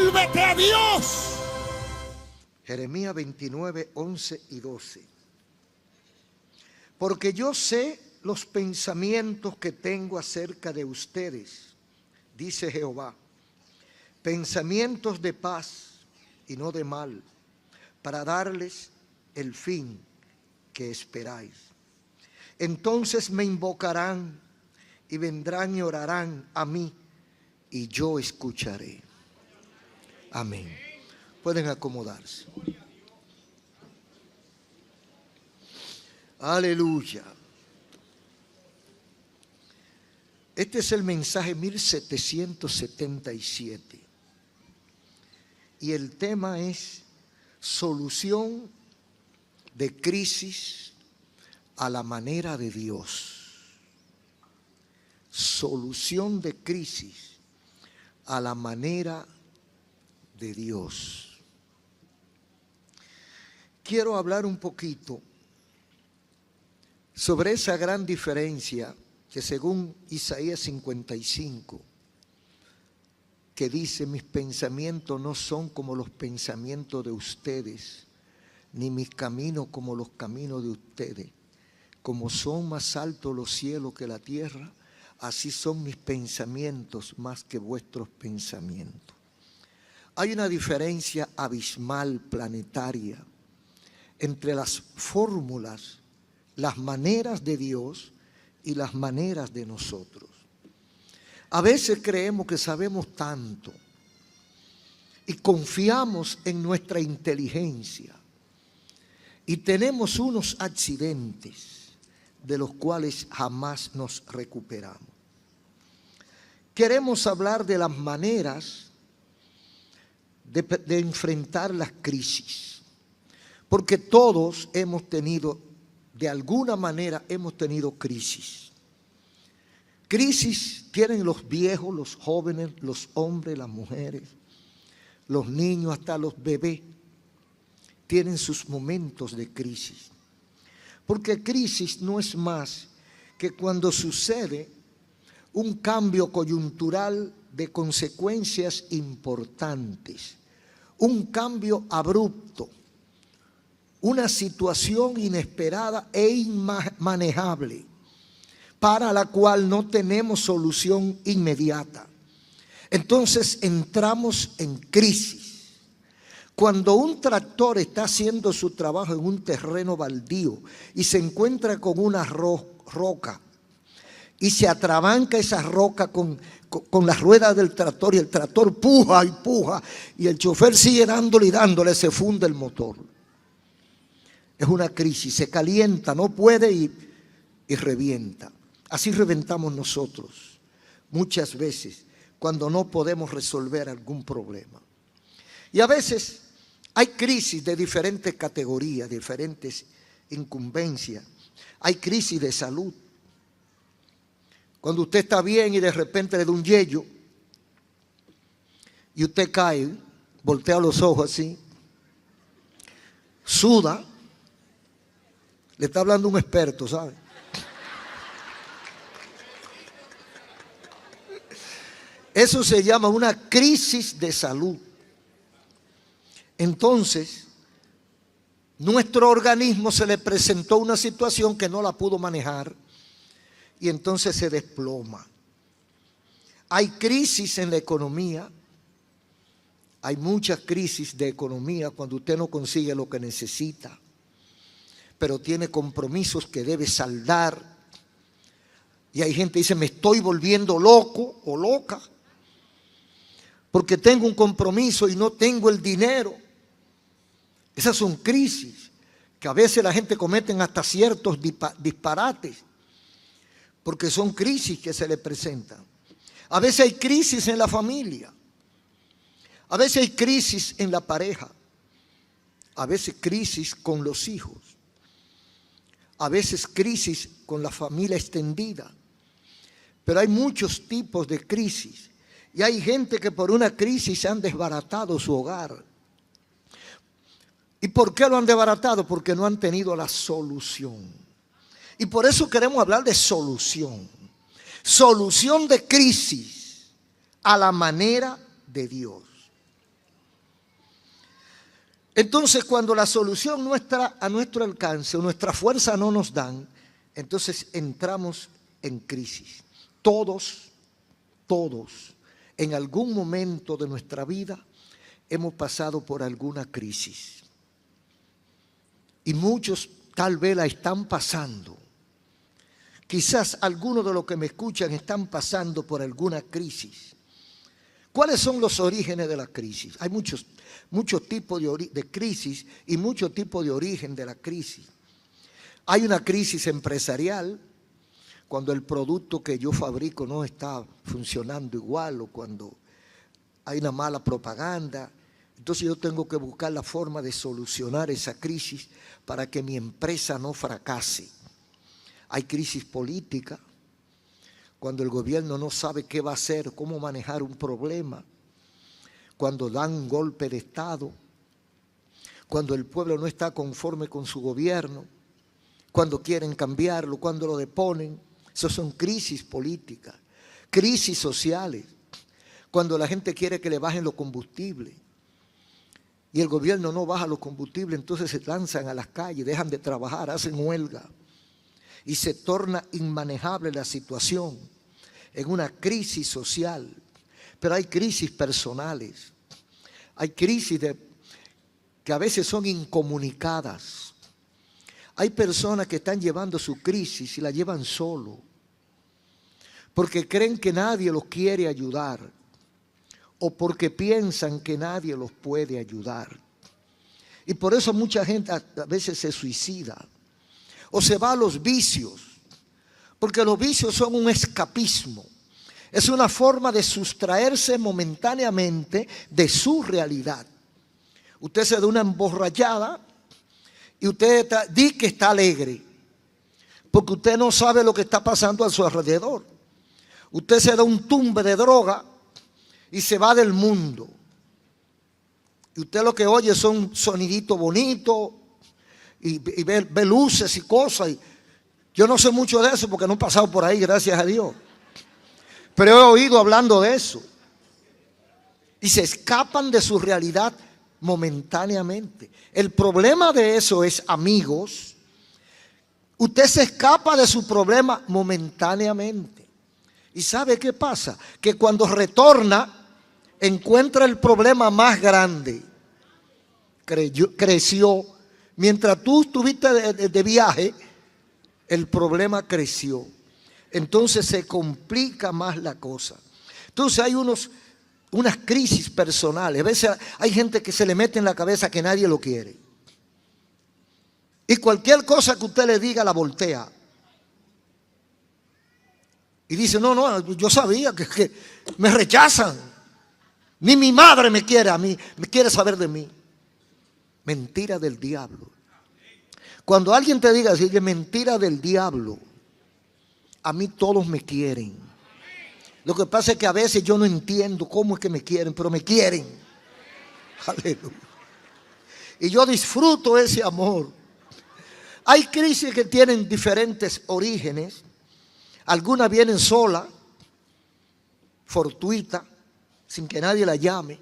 Vuélvete a Dios. Jeremías 29, 11 y 12. Porque yo sé los pensamientos que tengo acerca de ustedes, dice Jehová, pensamientos de paz y no de mal, para darles el fin que esperáis. Entonces me invocarán y vendrán y orarán a mí y yo escucharé. Amén. Pueden acomodarse. Aleluya. Este es el mensaje 1777. Y el tema es solución de crisis a la manera de Dios. Solución de crisis a la manera de Dios. Quiero hablar un poquito sobre esa gran diferencia que según Isaías 55, que dice: mis pensamientos no son como los pensamientos de ustedes, ni mis caminos como los caminos de ustedes. Como son más altos los cielos que la tierra, así son mis pensamientos más que vuestros pensamientos. Hay una diferencia abismal, planetaria, entre las fórmulas, las maneras de Dios y las maneras de nosotros. A veces creemos que sabemos tanto y confiamos en nuestra inteligencia y tenemos unos accidentes de los cuales jamás nos recuperamos. Queremos hablar de las maneras de enfrentar las crisis. Porque todos hemos tenido, de alguna manera hemos tenido crisis. Crisis tienen los viejos, los jóvenes, los hombres, las mujeres, los niños, hasta los bebés. Tienen sus momentos de crisis. Porque crisis no es más que cuando sucede un cambio coyuntural de consecuencias importantes, un cambio abrupto, una situación inesperada e inmanejable para la cual no tenemos solución inmediata. Entonces entramos en crisis. Cuando un tractor está haciendo su trabajo en un terreno baldío y se encuentra con una roca y se atrabanca esa roca con las ruedas del tractor y el tractor puja y puja y el chofer sigue dándole y dándole, se funde el motor. Es una crisis, se calienta, no puede y revienta. Así reventamos nosotros muchas veces cuando no podemos resolver algún problema. Y a veces hay crisis de diferentes categorías, diferentes incumbencias. Hay crisis de salud. Cuando usted está bien y de repente le da un yello y usted cae, voltea los ojos así, suda. Le está hablando un experto, ¿sabe? Eso se llama una crisis de salud. Entonces, nuestro organismo se le presentó una situación que no la pudo manejar y entonces se desploma. Hay crisis en la economía. Hay muchas crisis de economía cuando usted no consigue lo que necesita, pero tiene compromisos que debe saldar. Y hay gente que dice: me estoy volviendo loco o loca porque tengo un compromiso y no tengo el dinero. Esas son crisis que a veces la gente comete hasta ciertos disparates, porque son crisis que se le presentan. A veces hay crisis en la familia, a veces hay crisis en la pareja, a veces crisis con los hijos, a veces crisis con la familia extendida. Pero hay muchos tipos de crisis y hay gente que por una crisis se han desbaratado su hogar. ¿Y por qué lo han desbaratado? Porque no han tenido la solución. Y por eso queremos hablar de solución. Solución de crisis a la manera de Dios. Entonces, cuando la solución no está a nuestro alcance o nuestra fuerza no nos dan, entonces entramos en crisis. Todos, en algún momento de nuestra vida hemos pasado por alguna crisis. Y muchos tal vez la están pasando. Quizás algunos de los que me escuchan están pasando por alguna crisis. ¿Cuáles son los orígenes de la crisis? Hay muchos tipos de crisis y muchos tipos de origen de la crisis. Hay una crisis empresarial, cuando el producto que yo fabrico no está funcionando igual o cuando hay una mala propaganda. Entonces yo tengo que buscar la forma de solucionar esa crisis para que mi empresa no fracase. Hay crisis política, cuando el gobierno no sabe qué va a hacer, cómo manejar un problema, cuando dan un golpe de Estado, cuando el pueblo no está conforme con su gobierno, cuando quieren cambiarlo, cuando lo deponen. Esas son crisis políticas, crisis sociales, cuando la gente quiere que le bajen los combustibles y el gobierno no baja los combustibles, entonces se lanzan a las calles, dejan de trabajar, hacen huelga y se torna inmanejable la situación en una crisis social. Pero hay crisis personales, hay crisis que a veces son incomunicadas. Hay personas que están llevando su crisis y la llevan solo, porque creen que nadie los quiere ayudar o porque piensan que nadie los puede ayudar. Y por eso mucha gente a veces se suicida o se va a los vicios, porque los vicios son un escapismo. Es una forma de sustraerse momentáneamente de su realidad. Usted se da una emborrachada y usted dice que está alegre, porque usted no sabe lo que está pasando a su alrededor. Usted se da un tumbe de droga y se va del mundo. Y usted lo que oye son soniditos bonitos y ve luces y cosas. Y yo no sé mucho de eso porque no he pasado por ahí, gracias a Dios. Pero he oído hablando de eso. Y se escapan de su realidad momentáneamente. El problema de eso es, amigos, usted se escapa de su problema momentáneamente. ¿Y sabe qué pasa? Que cuando retorna, encuentra el problema más grande. Creció. Mientras tú estuviste de viaje, el problema creció. Entonces se complica más la cosa. Entonces hay unas crisis personales. A veces hay gente que se le mete en la cabeza que nadie lo quiere. Y cualquier cosa que usted le diga la voltea. Y dice, no, yo sabía que me rechazan. Ni mi madre me quiere a mí, me quiere saber de mí. Mentira del diablo. Cuando alguien te diga así, que mentira del diablo, a mí todos me quieren. Lo que pasa es que a veces yo no entiendo cómo es que me quieren, pero me quieren. Aleluya. Y yo disfruto ese amor. Hay crisis que tienen diferentes orígenes. Algunas vienen sola, fortuita, sin que nadie la llame.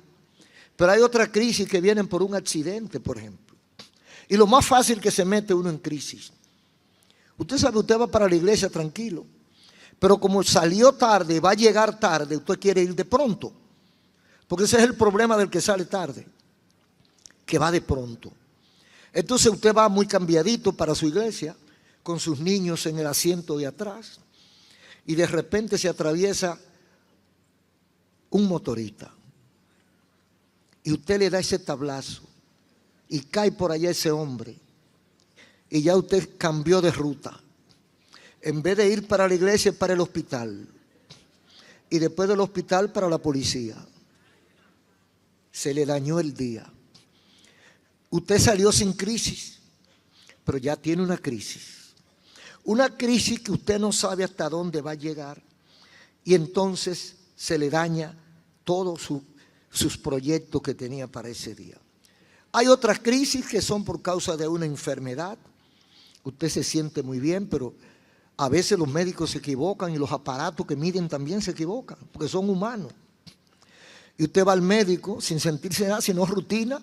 Pero hay otras crisis que vienen por un accidente, por ejemplo. Y lo más fácil que se mete uno en crisis. Usted sabe, usted va para la iglesia tranquilo. Pero como salió tarde, va a llegar tarde, usted quiere ir de pronto. Porque ese es el problema del que sale tarde, que va de pronto. Entonces usted va muy cambiadito para su iglesia, con sus niños en el asiento de atrás, y de repente se atraviesa un motorista. Y usted le da ese tablazo, y cae por allá ese hombre, y ya usted cambió de ruta. En vez de ir para la iglesia, para el hospital. Y después del hospital, para la policía. Se le dañó el día. Usted salió sin crisis, pero ya tiene una crisis. Una crisis que usted no sabe hasta dónde va a llegar. Y entonces se le daña todos sus proyectos que tenía para ese día. Hay otras crisis que son por causa de una enfermedad. Usted se siente muy bien, pero a veces los médicos se equivocan y los aparatos que miden también se equivocan, porque son humanos. Y usted va al médico sin sentirse nada, sino rutina,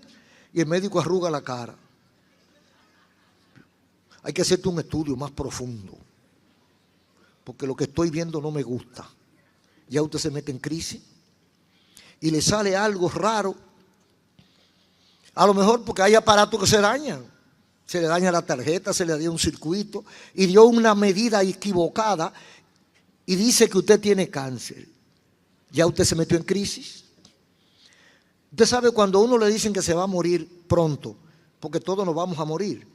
y el médico arruga la cara. Hay que hacerte un estudio más profundo, porque lo que estoy viendo no me gusta. Ya usted se mete en crisis y le sale algo raro. A lo mejor porque hay aparatos que se dañan. Se le daña la tarjeta, se le dio un circuito y dio una medida equivocada y dice que usted tiene cáncer. Ya usted se metió en crisis. Usted sabe cuando a uno le dicen que se va a morir pronto, porque todos nos vamos a morir.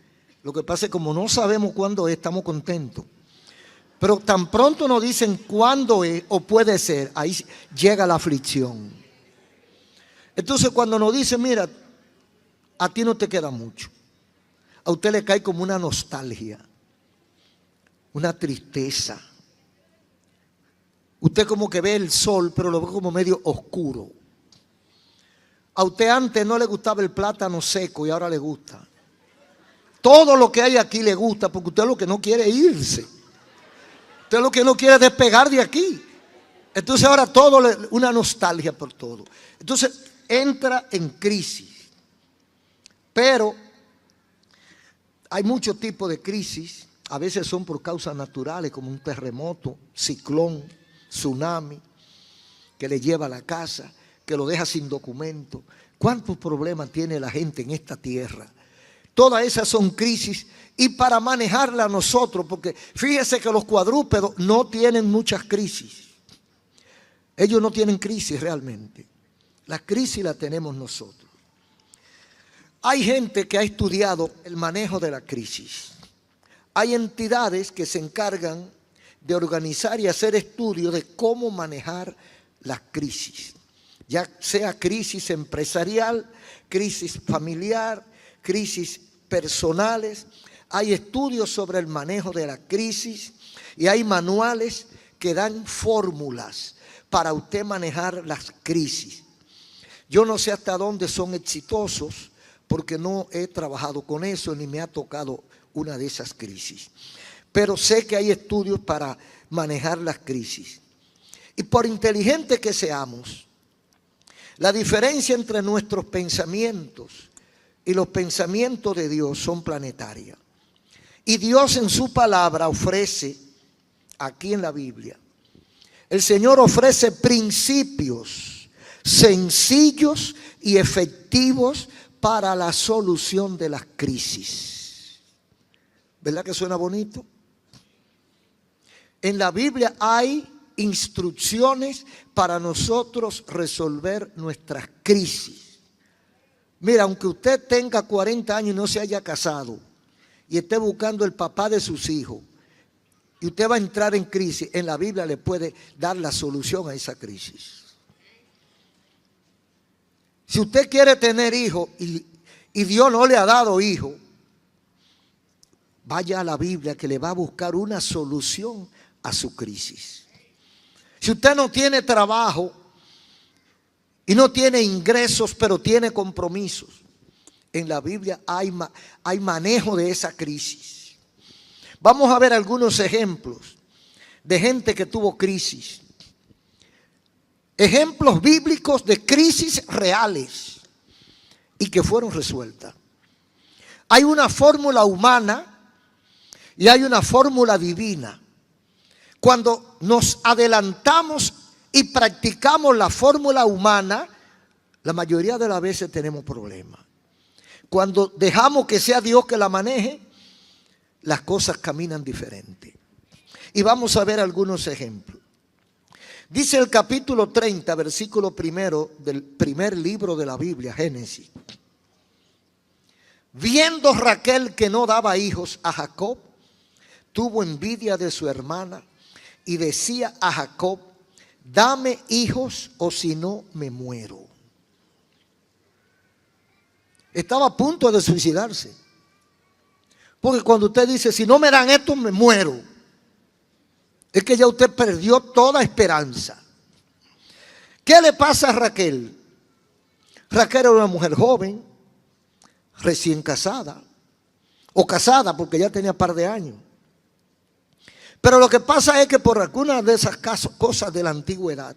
Lo que pasa es que como no sabemos cuándo es, estamos contentos. Pero tan pronto nos dicen cuándo es o puede ser, ahí llega la aflicción. Entonces cuando nos dicen, mira, a ti no te queda mucho, a usted le cae como una nostalgia, una tristeza. Usted como que ve el sol, pero lo ve como medio oscuro. A usted antes no le gustaba el plátano seco y ahora le gusta. Todo lo que hay aquí le gusta porque usted lo que no quiere es irse. Usted lo que no quiere es despegar de aquí. Entonces ahora todo, una nostalgia por todo. Entonces entra en crisis. Pero hay muchos tipos de crisis. A veces son por causas naturales como un terremoto, ciclón, tsunami, que le lleva a la casa, que lo deja sin documento. ¿Cuántos problemas tiene la gente en esta tierra? Todas esas son crisis y para manejarla nosotros, porque fíjese que los cuadrúpedos no tienen muchas crisis. Ellos no tienen crisis realmente. La crisis la tenemos nosotros. Hay gente que ha estudiado el manejo de la crisis. Hay entidades que se encargan de organizar y hacer estudios de cómo manejar las crisis. Ya sea crisis empresarial, crisis familiar, crisis personales. Hay estudios sobre el manejo de la crisis y hay manuales que dan fórmulas para usted manejar las crisis. Yo no sé hasta dónde son exitosos porque no he trabajado con eso ni me ha tocado una de esas crisis. Pero sé que hay estudios para manejar las crisis. Y por inteligente que seamos, la diferencia entre nuestros pensamientos y los pensamientos de Dios son planetarias. Y Dios en su palabra ofrece, aquí en la Biblia, el Señor ofrece principios sencillos y efectivos para la solución de las crisis. ¿Verdad que suena bonito? En la Biblia hay instrucciones para nosotros resolver nuestras crisis. Mira, aunque usted tenga 40 años y no se haya casado y esté buscando el papá de sus hijos y usted va a entrar en crisis, en la Biblia le puede dar la solución a esa crisis. Si usted quiere tener hijos y Dios no le ha dado hijos, vaya a la Biblia que le va a buscar una solución a su crisis. Si usted no tiene trabajo y no tiene ingresos, pero tiene compromisos, en la Biblia hay manejo de esa crisis. Vamos a ver algunos ejemplos de gente que tuvo crisis. Ejemplos bíblicos de crisis reales y que fueron resueltas. Hay una fórmula humana y hay una fórmula divina. Cuando nos adelantamos y practicamos la fórmula humana, la mayoría de las veces tenemos problemas. Cuando dejamos que sea Dios que la maneje, las cosas caminan diferente. Y vamos a ver algunos ejemplos. Dice el capítulo 30, versículo 1 del primer libro de la Biblia, Génesis. Viendo Raquel que no daba hijos a Jacob, tuvo envidia de su hermana y decía a Jacob, dame hijos o si no me muero. Estaba a punto de suicidarse. Porque cuando usted dice, si no me dan esto, me muero, es que ya usted perdió toda esperanza. ¿Qué le pasa a Raquel? Raquel era una mujer joven, recién casada, o casada porque ya tenía par de años. Pero lo que pasa es que por algunas de esas cosas de la antigüedad,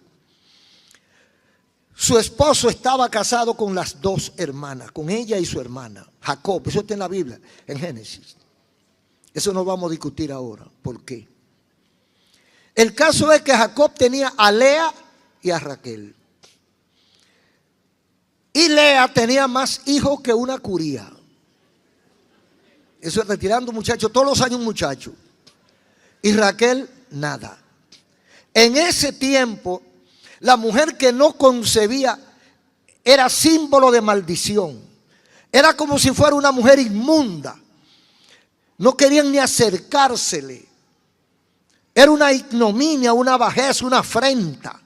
su esposo estaba casado con las dos hermanas, con ella y su hermana, Jacob. Eso está en la Biblia, en Génesis. Eso no vamos a discutir ahora. ¿Por qué? El caso es que Jacob tenía a Lea y a Raquel. Y Lea tenía más hijos que una curía. Eso es retirando muchachos, todos los años un muchacho. Y Raquel, nada. En ese tiempo, la mujer que no concebía era símbolo de maldición. Era como si fuera una mujer inmunda. No querían ni acercársele. Era una ignominia, una bajeza, una afrenta.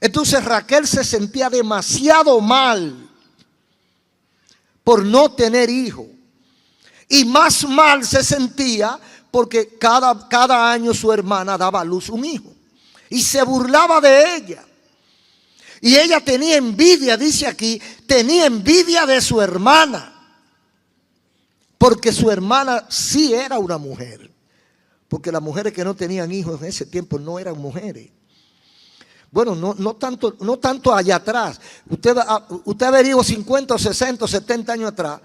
Entonces Raquel se sentía demasiado mal por no tener hijo. Y más mal se sentía porque cada año su hermana daba a luz un hijo. Y se burlaba de ella. Y ella tenía envidia, dice aquí, tenía envidia de su hermana. Porque su hermana sí era una mujer. Porque las mujeres que no tenían hijos en ese tiempo no eran mujeres. Bueno, no tanto allá atrás. Usted averigua 50, 60, 70 años atrás.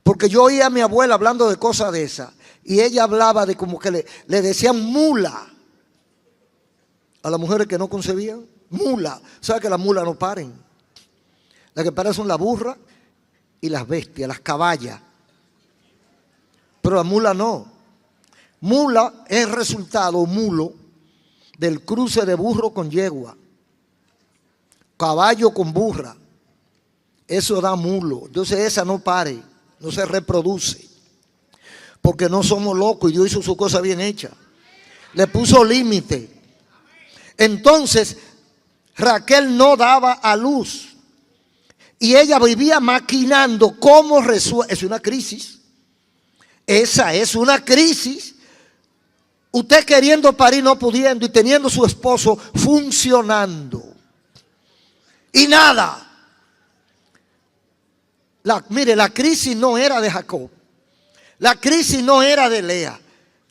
Porque yo oía a mi abuela hablando de cosas de esas. Y ella hablaba de como que le decían mula a las mujeres que no concebían. Mula. ¿Sabe que las mulas no paren? Las que paren son las burras y las bestias, las caballas. Pero la mula no. Mula es resultado, mulo, del cruce de burro con yegua. Caballo con burra. Eso da mulo. Entonces esa no pare, no se reproduce. Porque no somos locos y Dios hizo su cosa bien hecha. Le puso límite. Entonces Raquel no daba a luz. Y ella vivía maquinando cómo resuelve. Es una crisis. Esa es una crisis. Usted queriendo parir, no pudiendo, y teniendo su esposo funcionando. Y nada. Mire, la crisis no era de Jacob. La crisis no era de Lea.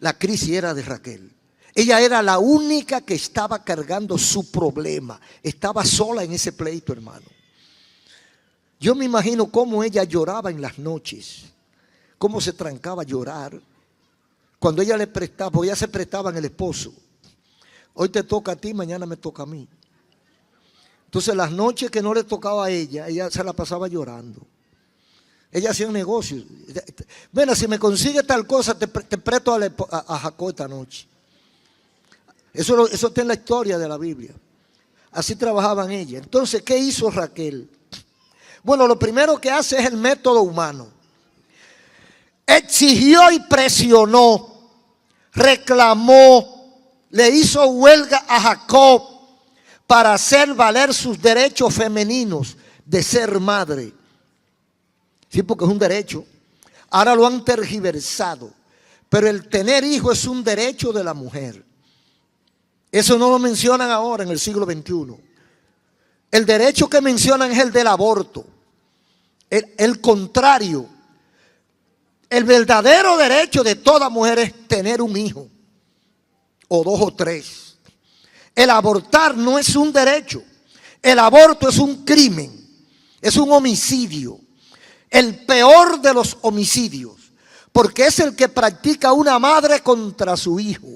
La crisis era de Raquel. Ella era la única que estaba cargando su problema. Estaba sola en ese pleito, hermano. Yo me imagino cómo ella lloraba en las noches. Cómo se trancaba a llorar. Cuando ella le prestaba, porque ella se prestaba en el esposo. Hoy te toca a ti, mañana me toca a mí. Entonces las noches que no le tocaba a ella se la pasaba llorando. Ella hacía un negocio. Bueno, si me consigue tal cosa, te presto a Jacob esta noche. Eso está en la historia de la Biblia. Así trabajaban ella. Entonces, ¿qué hizo Raquel? Bueno, lo primero que hace es el método humano. Exigió y presionó, reclamó, le hizo huelga a Jacob para hacer valer sus derechos femeninos de ser madre. Sí, porque es un derecho. Ahora lo han tergiversado. Pero el tener hijos es un derecho de la mujer. Eso no lo mencionan ahora en el siglo XXI. El derecho que mencionan es el del aborto. El contrario. El verdadero derecho de toda mujer es tener un hijo. O dos o tres. El abortar no es un derecho. El aborto es un crimen. Es un homicidio. El peor de los homicidios. Porque es el que practica una madre contra su hijo.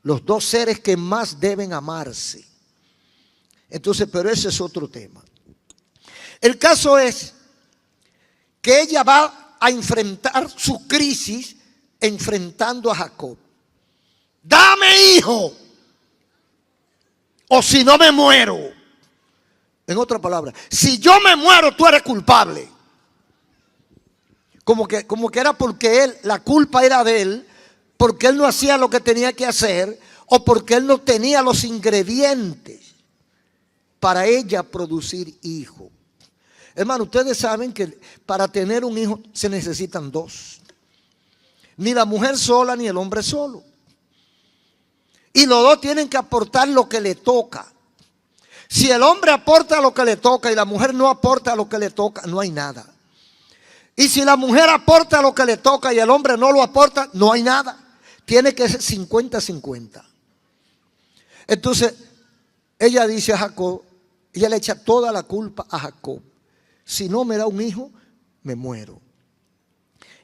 Los dos seres que más deben amarse. Entonces, pero ese es otro tema. El caso es que ella va a enfrentar su crisis enfrentando a Jacob. Dame hijo, o si no me muero. En otra palabra, si yo me muero, tú eres culpable. Como que era porque la culpa era de él, porque él no hacía lo que tenía que hacer, o porque él no tenía los ingredientes para ella producir hijo. Hermano, ustedes saben que para tener un hijo se necesitan dos. Ni la mujer sola ni el hombre solo. Y los dos tienen que aportar lo que le toca. Si el hombre aporta lo que le toca y la mujer no aporta lo que le toca, no hay nada. Y si la mujer aporta lo que le toca y el hombre no lo aporta, no hay nada. Tiene que ser 50-50. Entonces, ella dice a Jacob, Ella le echa toda la culpa a Jacob. Si no me da un hijo, me muero.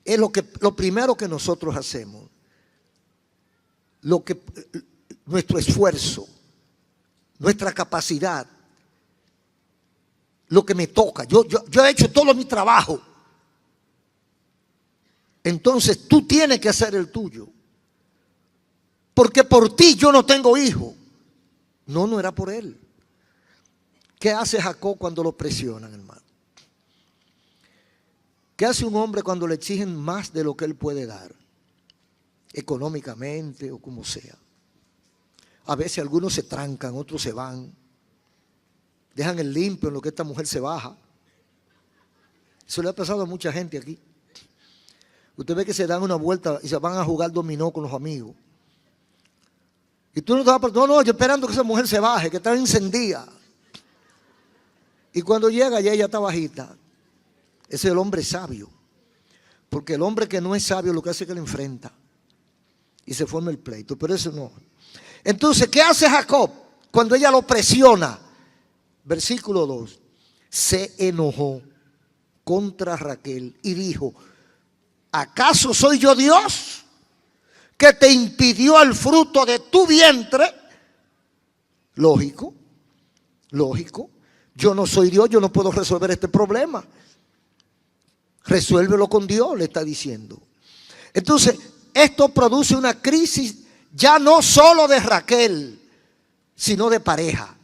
Es lo primero que nosotros hacemos. Nuestro esfuerzo, nuestra capacidad, lo que me toca. Yo he hecho todo mi trabajo. Entonces tú tienes que hacer el tuyo. Porque por ti yo no tengo hijo. No era por él. ¿Qué hace Jacob cuando lo presionan, hermano? ¿Qué hace un hombre cuando le exigen más de lo que él puede dar? Económicamente o como sea. A veces algunos se trancan, otros se van. Dejan el limpio en lo que esta mujer se baja. Eso le ha pasado a mucha gente aquí. Usted ve que se dan una vuelta y se van a jugar dominó con los amigos. Y tú no te vas a... No, yo esperando que esa mujer se baje, que está encendida. Y cuando llega ya ella está bajita. Ese es el hombre sabio. Porque el hombre que no es sabio lo que hace es que le enfrenta. Y se forma el pleito. Pero eso no. Entonces, ¿qué hace Jacob cuando ella lo presiona? Versículo 2. Se enojó contra Raquel y dijo: ¿acaso soy yo Dios que te impidió el fruto de tu vientre? Lógico. Yo no soy Dios, yo no puedo resolver este problema. Resuélvelo con Dios, le está diciendo. Entonces, esto produce una crisis ya no solo de Raquel, sino de pareja.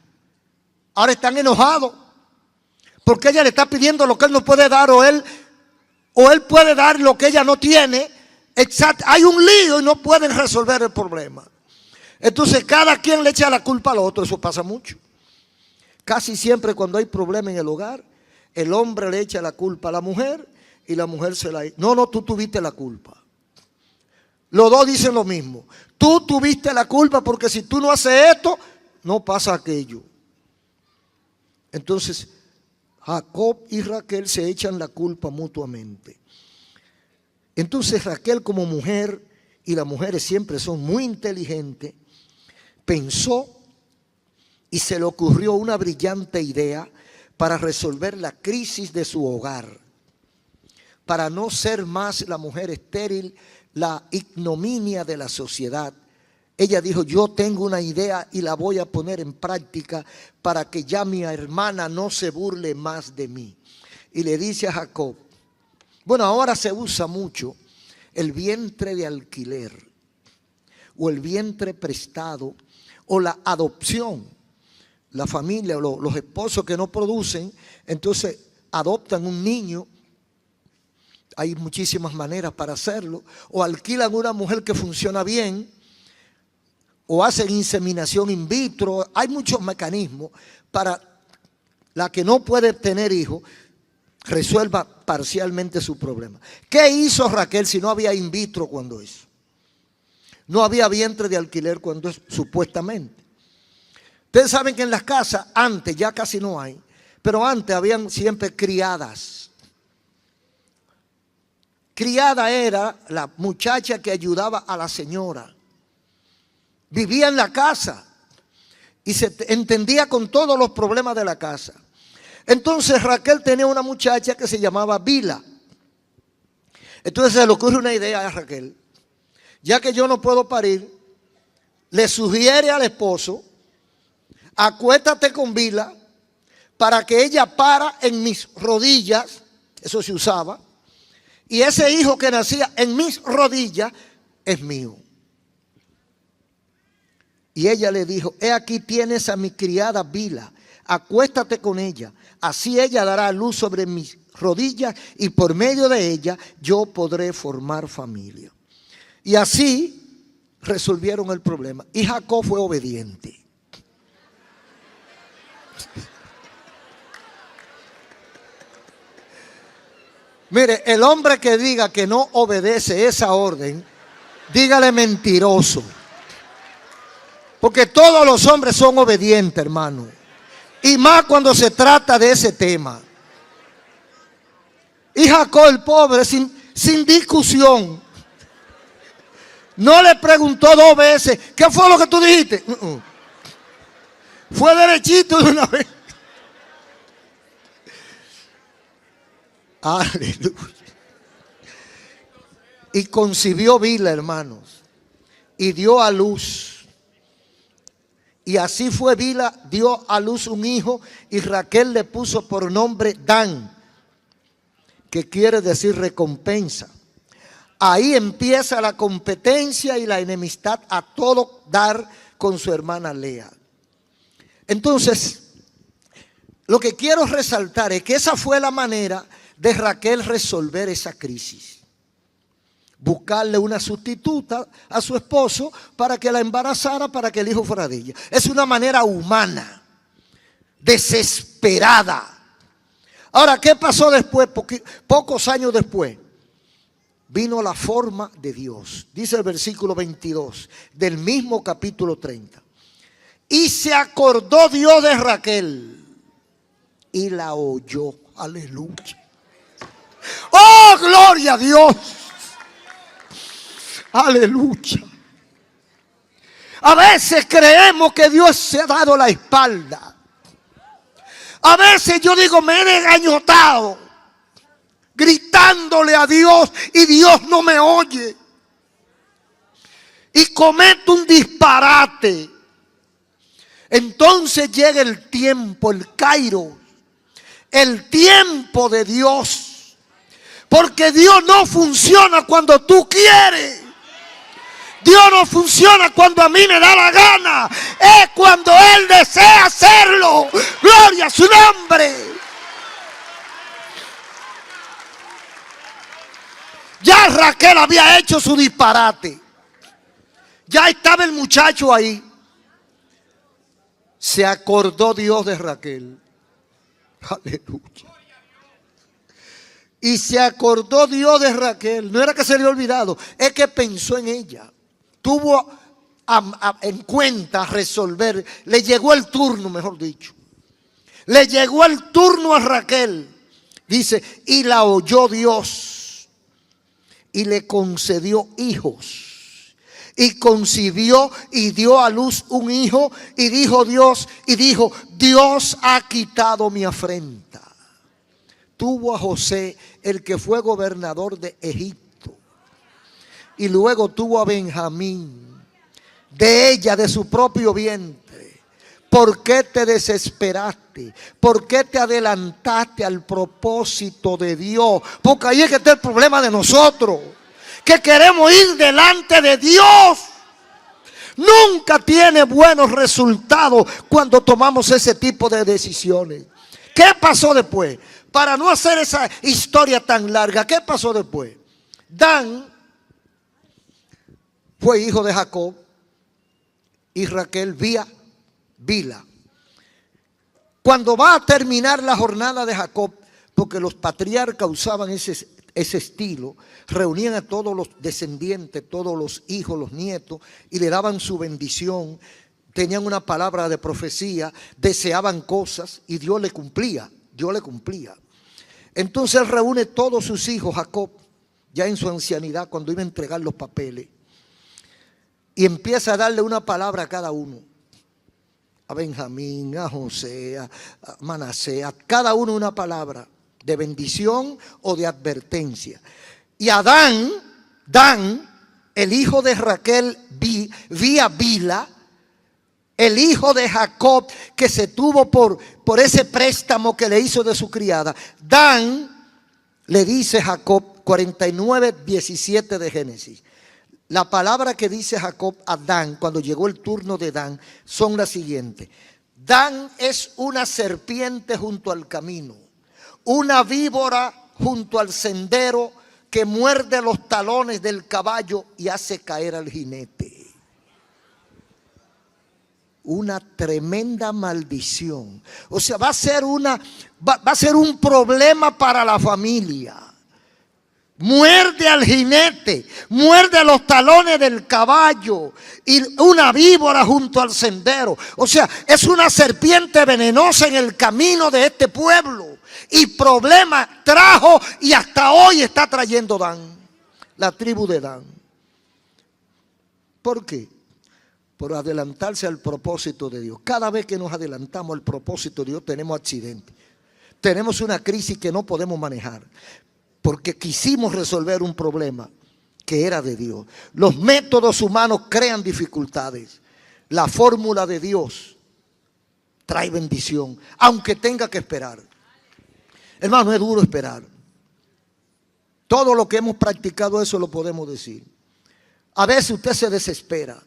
Ahora están enojados porque ella le está pidiendo lo que él no puede dar, o él puede dar lo que ella no tiene. Exacto. Hay un lío y no pueden resolver el problema. Entonces cada quien le echa la culpa al otro. Eso pasa mucho. Casi siempre cuando hay problema en el hogar, el hombre le echa la culpa a la mujer y la mujer se la... No, tú tuviste la culpa. Los dos dicen lo mismo. Tú tuviste la culpa porque si tú no haces esto, no pasa aquello. Entonces, Jacob y Raquel se echan la culpa mutuamente. Entonces Raquel, como mujer, y las mujeres siempre son muy inteligentes, pensó y se le ocurrió una brillante idea para resolver la crisis de su hogar. Para no ser más la mujer estéril, la ignominia de la sociedad. Ella dijo: yo tengo una idea y la voy a poner en práctica para que ya mi hermana no se burle más de mí. Y le dice a Jacob, bueno, ahora se usa mucho el vientre de alquiler o el vientre prestado o la adopción. La familia, los esposos que no producen, entonces adoptan un niño. Hay muchísimas maneras para hacerlo. O alquilan una mujer que funciona bien, o hacen inseminación in vitro. Hay muchos mecanismos para la que no puede tener hijos, resuelva parcialmente su problema. ¿Qué hizo Raquel si no había in vitro cuando eso? No había vientre de alquiler cuando eso, supuestamente. Ustedes saben que en las casas, antes, ya casi no hay, pero antes habían siempre criadas. Criada era la muchacha que ayudaba a la señora. Vivía en la casa y se entendía con todos los problemas de la casa. Entonces Raquel tenía una muchacha que se llamaba Bila. Entonces se le ocurre una idea a Raquel. Ya que yo no puedo parir, le sugiere al esposo: acuéstate con Bila para que ella para en mis rodillas. Eso se usaba. Y ese hijo que nacía en mis rodillas es mío. Y ella le dijo: he aquí tienes a mi criada Bila, acuéstate con ella. Así ella dará luz sobre mis rodillas y por medio de ella yo podré formar familia. Y así resolvieron el problema. Y Jacob fue obediente. Mire, el hombre que diga que no obedece esa orden, dígale mentiroso. Porque todos los hombres son obedientes, hermano. Y más cuando se trata de ese tema. Y Jacob, el pobre, sin discusión, no le preguntó 2 veces: ¿qué fue lo que tú dijiste? Fue derechito de una vez. Aleluya. Y concibió Bilha, hermanos, y dio a luz. Y así fue Bilha, dio a luz un hijo, y Raquel le puso por nombre Dan, que quiere decir recompensa. Ahí empieza la competencia y la enemistad a todo dar con su hermana Lea. Entonces, lo que quiero resaltar es que esa fue la manera de Raquel resolver esa crisis. Buscarle una sustituta a su esposo para que la embarazara, para que el hijo fuera de ella. Es una manera humana, desesperada. Ahora, ¿qué pasó después? Pocos años después, vino la forma de Dios. Dice el versículo 22 del mismo capítulo 30. Y se acordó Dios de Raquel y la oyó. Aleluya. ¡Oh, gloria a Dios! Aleluya. A veces creemos que Dios se ha dado la espalda. A veces yo digo, me he desgañotado gritándole a Dios y Dios no me oye. Y cometo un disparate. Entonces llega el tiempo, el Kairos, el tiempo de Dios. Porque Dios no funciona cuando tú quieres. Dios no funciona cuando a mí me da la gana. Es cuando Él desea hacerlo. Gloria a su nombre. Ya Raquel había hecho su disparate. Ya estaba el muchacho ahí. Se acordó Dios de Raquel. Aleluya. Y se acordó Dios de Raquel. No era que se le había olvidado, es que pensó en ella. Tuvo en cuenta resolver. Le llegó el turno, mejor dicho. Le llegó el turno a Raquel. Dice, y la oyó Dios. Y le concedió hijos. Y concibió y dio a luz un hijo. Y dijo Dios, Dios ha quitado mi afrenta. Tuvo a José, el que fue gobernador de Egipto. Y luego tuvo a Benjamín, de ella, de su propio vientre. ¿Por qué te desesperaste? ¿Por qué te adelantaste al propósito de Dios? Porque ahí es que está el problema de nosotros, que queremos ir delante de Dios. Nunca tiene buenos resultados cuando tomamos ese tipo de decisiones. ¿Qué pasó después? Para no hacer esa historia tan larga, ¿qué pasó después? Dan fue hijo de Jacob y Raquel Bilha. Cuando va a terminar la jornada de Jacob, porque los patriarcas usaban ese estilo, reunían a todos los descendientes, todos los hijos, los nietos, y le daban su bendición, tenían una palabra de profecía, deseaban cosas y Dios le cumplía, Entonces él reúne todos sus hijos, Jacob, ya en su ancianidad, cuando iba a entregar los papeles, y empieza a darle una palabra a cada uno. A Benjamín, a José, a Manasés, a cada uno una palabra de bendición o de advertencia. Y a Dan, el hijo de Raquel Bilha, el hijo de Jacob que se tuvo por ese préstamo que le hizo de su criada. Dan le dice Jacob, 49:17 de Génesis. La palabra que dice Jacob a Dan cuando llegó el turno de Dan son las siguientes. Dan es una serpiente junto al camino, una víbora junto al sendero que muerde los talones del caballo y hace caer al jinete. Una tremenda maldición. O sea, va a ser un problema para la familia. Muerde al jinete, muerde los talones del caballo y una víbora junto al sendero. O sea, es una serpiente venenosa en el camino de este pueblo. Y problema trajo y hasta hoy está trayendo Dan, la tribu de Dan. ¿Por qué? Por adelantarse al propósito de Dios. Cada vez que nos adelantamos al propósito de Dios tenemos accidentes. tenemos una crisis que no podemos manejar, porque quisimos resolver un problema que era de Dios. Los métodos humanos crean dificultades. La fórmula de Dios trae bendición, aunque tenga que esperar. Hermano, es duro esperar. Todo lo que hemos practicado eso lo podemos decir. A veces usted se desespera,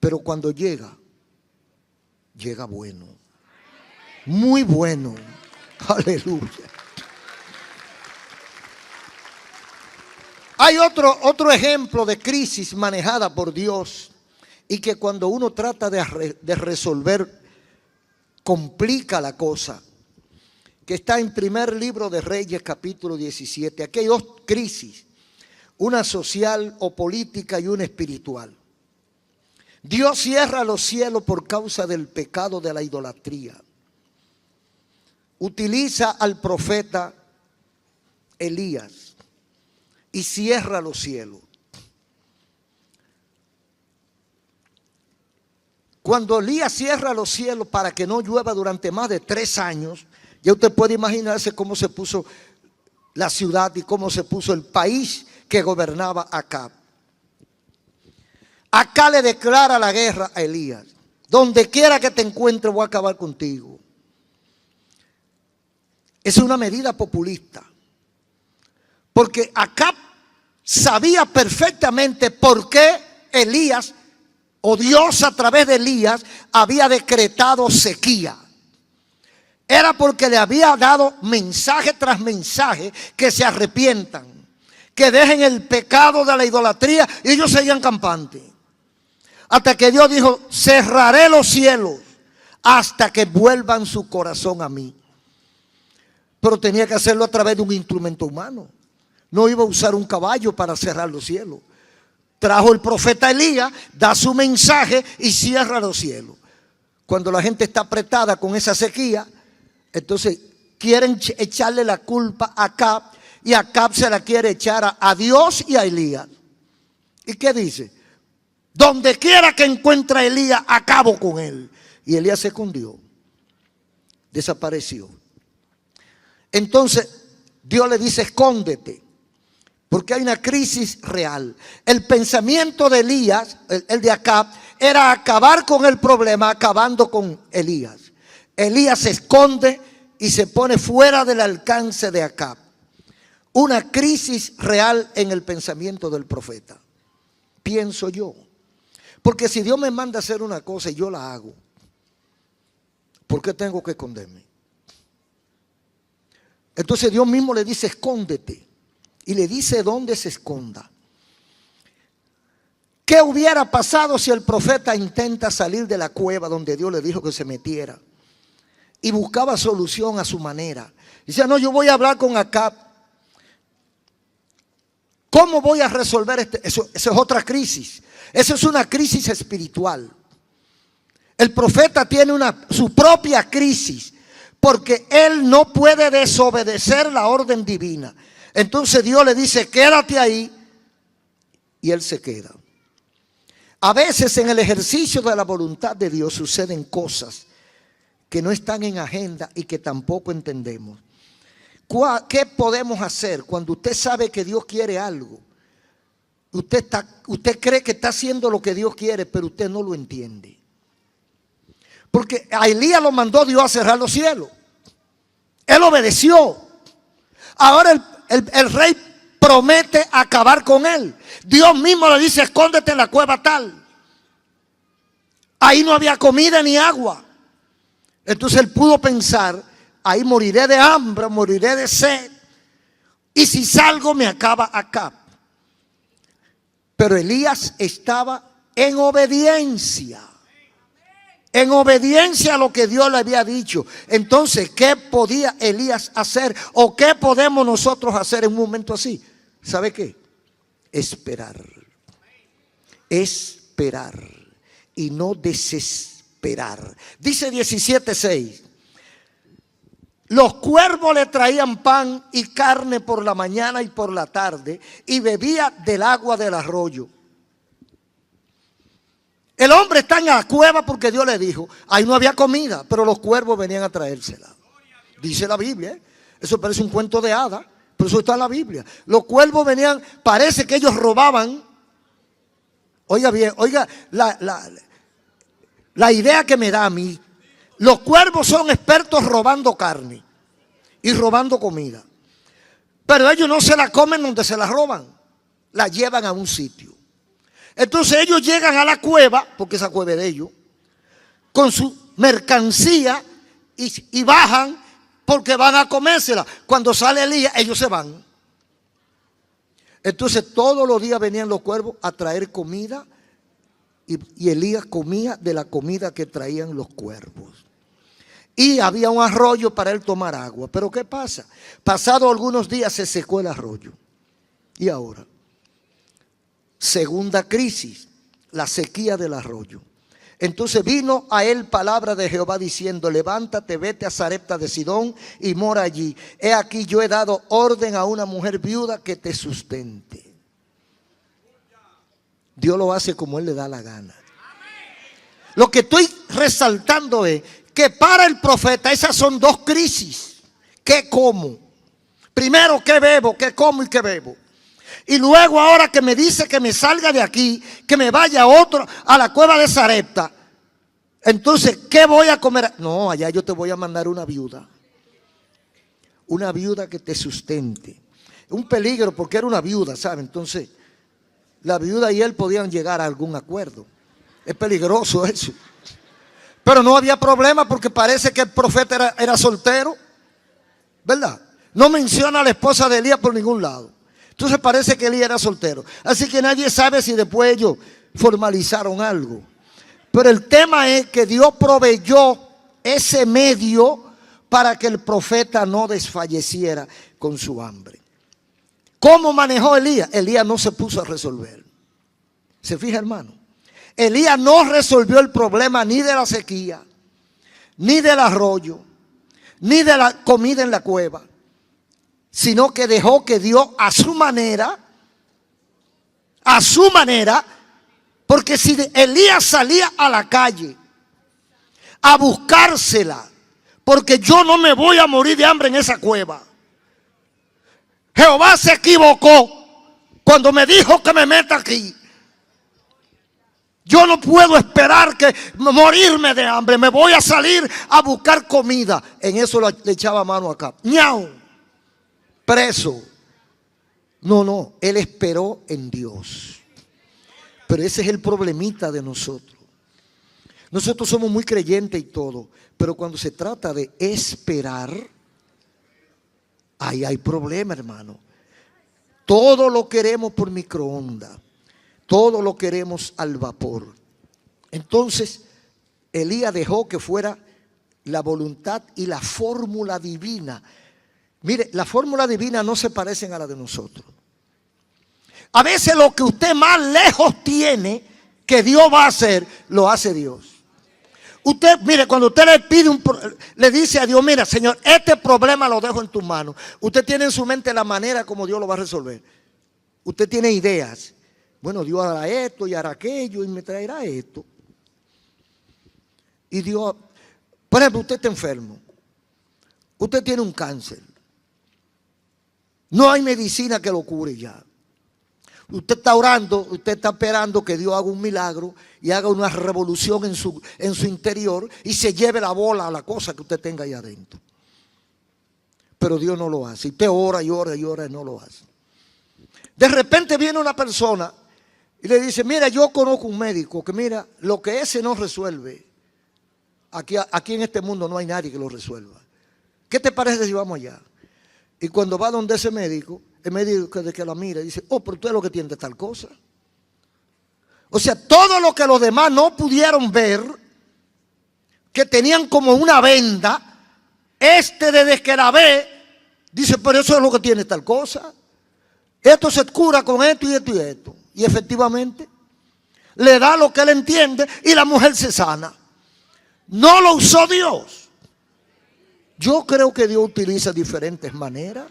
pero cuando llega bueno. Muy bueno. Aleluya. Hay otro ejemplo de crisis manejada por Dios y que cuando uno trata de resolver, complica la cosa, que está en primer libro de Reyes, capítulo 17. Aquí hay dos crisis, una social o política y una espiritual. Dios cierra los cielos por causa del pecado de la idolatría. Utiliza al profeta Elías y cierra los cielos. Cuando Elías cierra los cielos para que no llueva durante más de 3 años, ya usted puede imaginarse cómo se puso la ciudad y cómo se puso el país que gobernaba Acab. Acab le declara la guerra a Elías. Donde quiera que te encuentres voy a acabar contigo. Es una medida populista. Porque Acab sabía perfectamente por qué Elías, o Dios a través de Elías, había decretado sequía. Era porque le había dado mensaje tras mensaje que se arrepientan, que dejen el pecado de la idolatría, y ellos seguían campantes. Hasta que Dios dijo, cerraré los cielos hasta que vuelvan su corazón a mí. Pero tenía que hacerlo a través de un instrumento humano. No iba a usar un caballo para cerrar los cielos. Trajo el profeta Elías, da su mensaje y cierra los cielos. Cuando la gente está apretada con esa sequía, entonces quieren echarle la culpa a Acab, y Acab se la quiere echar a Dios y a Elías. ¿Y qué dice? Donde quiera que encuentre a Elías, acabo con él. Y Elías se escondió, desapareció. Entonces Dios le dice, escóndete, porque hay una crisis real. El pensamiento de Elías, el de Acab, era acabar con el problema, acabando con Elías. Elías se esconde y se pone fuera del alcance de Acab. Una crisis real en el pensamiento del profeta, pienso yo. Porque si Dios me manda a hacer una cosa y yo la hago, ¿por qué tengo que esconderme? Entonces Dios mismo le dice, escóndete. Y le dice dónde se esconda. ¿Qué hubiera pasado si el profeta intenta salir de la cueva donde Dios le dijo que se metiera y buscaba solución a su manera? Dice, no, yo voy a hablar con Acab. ¿Cómo voy a resolver eso es otra crisis. Eso es una crisis espiritual. El profeta tiene su propia crisis, porque él no puede desobedecer la orden divina. Entonces Dios le dice, quédate ahí, y él se queda. A veces en el ejercicio de la voluntad de Dios suceden cosas que no están en agenda y que tampoco entendemos. ¿Qué podemos hacer cuando usted sabe que Dios quiere algo? Usted cree que está haciendo lo que Dios quiere, pero usted no lo entiende. Porque a Elías lo mandó Dios a cerrar los cielos. Él obedeció. Ahora el rey promete acabar con él. Dios mismo le dice, escóndete en la cueva tal. Ahí no había comida ni agua. Entonces él pudo pensar, ahí moriré de hambre, moriré de sed. Y si salgo me acaba acá. Pero Elías estaba en obediencia. En obediencia a lo que Dios le había dicho. Entonces, ¿qué podía Elías hacer? ¿O qué podemos nosotros hacer en un momento así? ¿Sabe qué? Esperar. Esperar. Y no desesperar. Dice 17:6. Los cuervos le traían pan y carne por la mañana y por la tarde, y bebía del agua del arroyo. El hombre está en la cueva porque Dios le dijo, ahí no había comida, pero los cuervos venían a traérsela. Dice la Biblia, ¿eh? Eso parece un cuento de hadas, pero eso está en la Biblia. Los cuervos venían, parece que ellos robaban. Oiga bien, oiga la idea que me da a mí. Los cuervos son expertos robando carne y robando comida. Pero ellos no se la comen donde se la roban, la llevan a un sitio. Entonces ellos llegan a la cueva, porque esa cueva es de ellos, con su mercancía y bajan porque van a comérsela. Cuando sale Elías, ellos se van. Entonces todos los días venían los cuervos a traer comida y Elías comía de la comida que traían los cuervos. Y había un arroyo para él tomar agua. Pero ¿qué pasa? Pasado algunos días se secó el arroyo. ¿Y ahora? Segunda crisis, la sequía del arroyo. Entonces vino a él palabra de Jehová diciendo: levántate, vete a Sarepta de Sidón y mora allí. He aquí yo he dado orden a una mujer viuda que te sustente. Dios lo hace como él le da la gana. Lo que estoy resaltando es que para el profeta esas son dos crisis. ¿Qué como? Primero, ¿qué bebo? ¿Qué como y qué bebo? Y luego ahora que me dice que me salga de aquí, que me vaya a la cueva de Sarepta. Entonces, ¿qué voy a comer? No, allá yo te voy a mandar una viuda. Una viuda que te sustente. Un peligro porque era una viuda, ¿sabe? Entonces, la viuda y él podían llegar a algún acuerdo. Es peligroso eso. Pero no había problema porque parece que el profeta era soltero, ¿verdad? No menciona a la esposa de Elías por ningún lado. Entonces parece que Elías era soltero. Así que nadie sabe si después ellos formalizaron algo. Pero el tema es que Dios proveyó ese medio para que el profeta no desfalleciera con su hambre. ¿Cómo manejó Elías? Elías no se puso a resolver. ¿Se fija, hermano? Elías no resolvió el problema ni de la sequía, ni del arroyo, ni de la comida en la cueva, sino que dejó que Dios a su manera, porque si Elías salía a la calle a buscársela, porque yo no me voy a morir de hambre en esa cueva. Jehová se equivocó cuando me dijo que me meta aquí. Yo no puedo esperar que morirme de hambre. Me voy a salir a buscar comida. En eso le echaba mano acá. ¡Ñau! Preso. No, él esperó en Dios. Pero ese es el problemita de nosotros. Nosotros somos muy creyentes y todo, pero cuando se trata de esperar, ahí hay problema, hermano. Todo lo queremos por microondas. Todo lo queremos al vapor. Entonces, Elías dejó que fuera la voluntad y la fórmula divina. Mire, la fórmula divina no se parecen a la de nosotros. A veces lo que usted más lejos tiene que Dios va a hacer, lo hace Dios. Usted, mire, cuando usted le dice a Dios: mira, Señor, este problema lo dejo en tus manos. Usted tiene en su mente la manera como Dios lo va a resolver. Usted tiene ideas. Bueno, Dios hará esto y hará aquello y me traerá esto. Y Dios, por ejemplo, usted está enfermo. Usted tiene un cáncer. No hay medicina que lo cure ya. Usted está orando, usted está esperando que Dios haga un milagro y haga una revolución en su interior y se lleve la bola a la cosa que usted tenga ahí adentro. Pero Dios no lo hace. Usted ora y ora y ora y no lo hace. De repente viene una persona y le dice: mira, yo conozco un médico que mira, lo que ese no resuelve, aquí en este mundo no hay nadie que lo resuelva. ¿Qué te parece si vamos allá? Y cuando va donde ese médico, el médico de que la mira dice: oh, pero tú eres lo que tienes de tal cosa. O sea, todo lo que los demás no pudieron ver, que tenían como una venda, desde que la ve, dice: pero eso es lo que tiene tal cosa. Esto se cura con esto y esto y esto. Y efectivamente, le da lo que él entiende y la mujer se sana. No lo usó Dios. Yo creo que Dios utiliza diferentes maneras.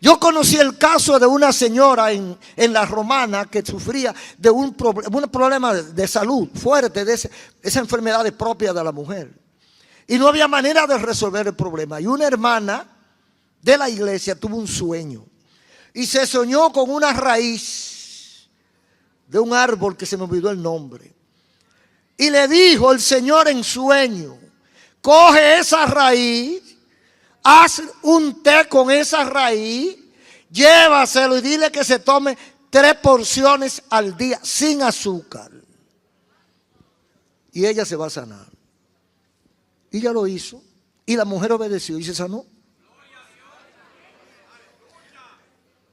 Yo conocí el caso de una señora en la Romana que sufría de un problema de salud fuerte, de esa enfermedad propia de la mujer. Y no había manera de resolver el problema. Y una hermana de la iglesia tuvo un sueño. Y se soñó con una raíz de un árbol que se me olvidó el nombre. Y le dijo el Señor en sueño: coge esa raíz, haz un té con esa raíz, llévaselo y dile que se tome 3 porciones al día sin azúcar. Y ella se va a sanar. Y ella lo hizo. Y la mujer obedeció y se sanó.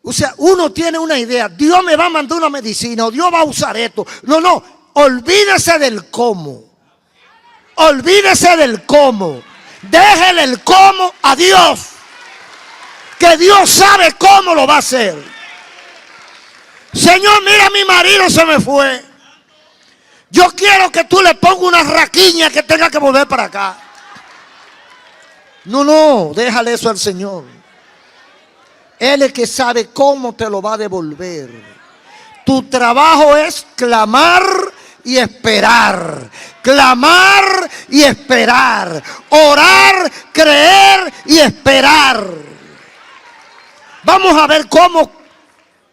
O sea, uno tiene una idea. Dios me va a mandar una medicina o Dios va a usar esto. No, no. Olvídese del cómo. Olvídese del cómo. Déjele el cómo a Dios. Que Dios sabe cómo lo va a hacer. Señor, mira, mi marido se me fue. Yo quiero que tú le pongas una raquiña que tenga que volver para acá. No, no, déjale eso al Señor. Él es el que sabe cómo te lo va a devolver. Tu trabajo es clamar y esperar. Clamar y esperar. Orar, creer y esperar. Vamos a ver cómo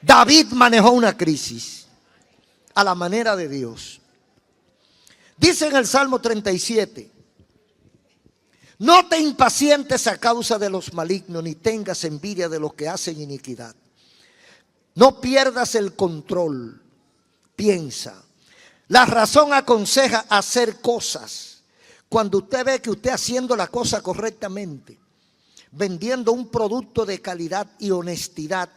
David manejó una crisis a la manera de Dios. Dice en el Salmo 37: no te impacientes a causa de los malignos, ni tengas envidia de los que hacen iniquidad. No pierdas el control. Piensa. La razón aconseja hacer cosas. Cuando usted ve que usted haciendo la cosa correctamente, vendiendo un producto de calidad y honestidad,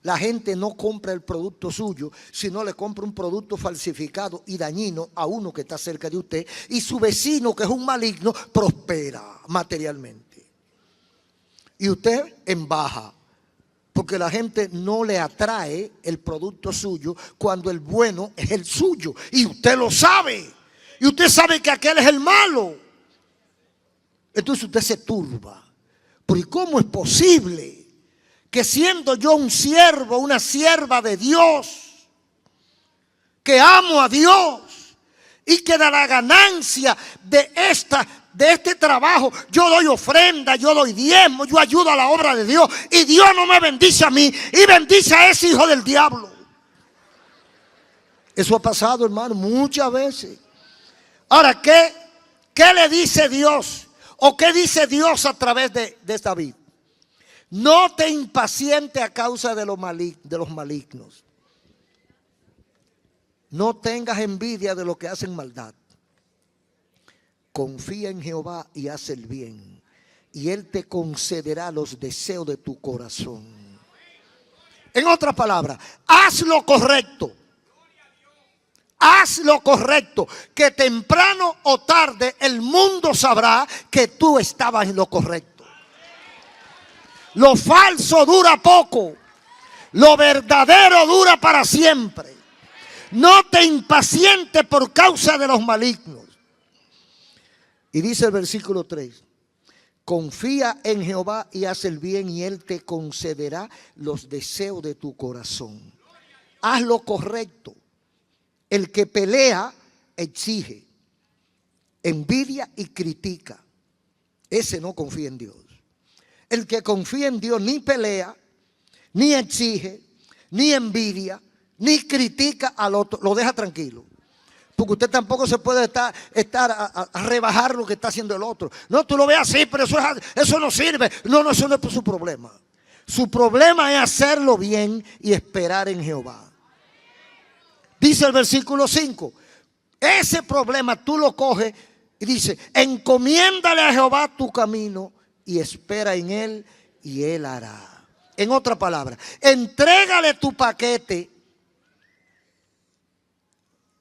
la gente no compra el producto suyo, sino le compra un producto falsificado y dañino a uno que está cerca de usted, y su vecino, que es un maligno, prospera materialmente. Y usted en baja, porque la gente no le atrae el producto suyo cuando el bueno es el suyo. Y usted lo sabe. Y usted sabe que aquel es el malo. Entonces usted se turba. ¿Pero cómo es posible que siendo yo un siervo, una sierva de Dios, que amo a Dios y que de la ganancia de este trabajo yo doy ofrenda, yo doy diezmo, yo ayudo a la obra de Dios, y Dios no me bendice a mí y bendice a ese hijo del diablo? Eso ha pasado, hermano, muchas veces. Ahora, ¿qué le dice Dios? ¿O qué dice Dios a través de David? No te impacientes a causa de los malignos. No tengas envidia de los que hacen maldad. Confía en Jehová y haz el bien, y Él te concederá los deseos de tu corazón. En otras palabras, haz lo correcto. Haz lo correcto, que temprano o tarde el mundo sabrá que tú estabas en lo correcto. Lo falso dura poco, lo verdadero dura para siempre. No te impacientes por causa de los malignos. Y dice el versículo 3: confía en Jehová y haz el bien, y Él te concederá los deseos de tu corazón. Haz lo correcto. El que pelea exige, envidia y critica. Ese no confía en Dios. El que confía en Dios ni pelea, ni exige, ni envidia, ni critica al otro. Lo deja tranquilo. Porque usted tampoco se puede estar a rebajar lo que está haciendo el otro. No, tú lo ves así, pero eso no sirve. No, eso no es su problema. Su problema es hacerlo bien y esperar en Jehová. Dice el versículo 5, ese problema tú lo coges y dice: encomiéndale a Jehová tu camino y espera en Él, y Él hará. En otra palabra, entrégale tu paquete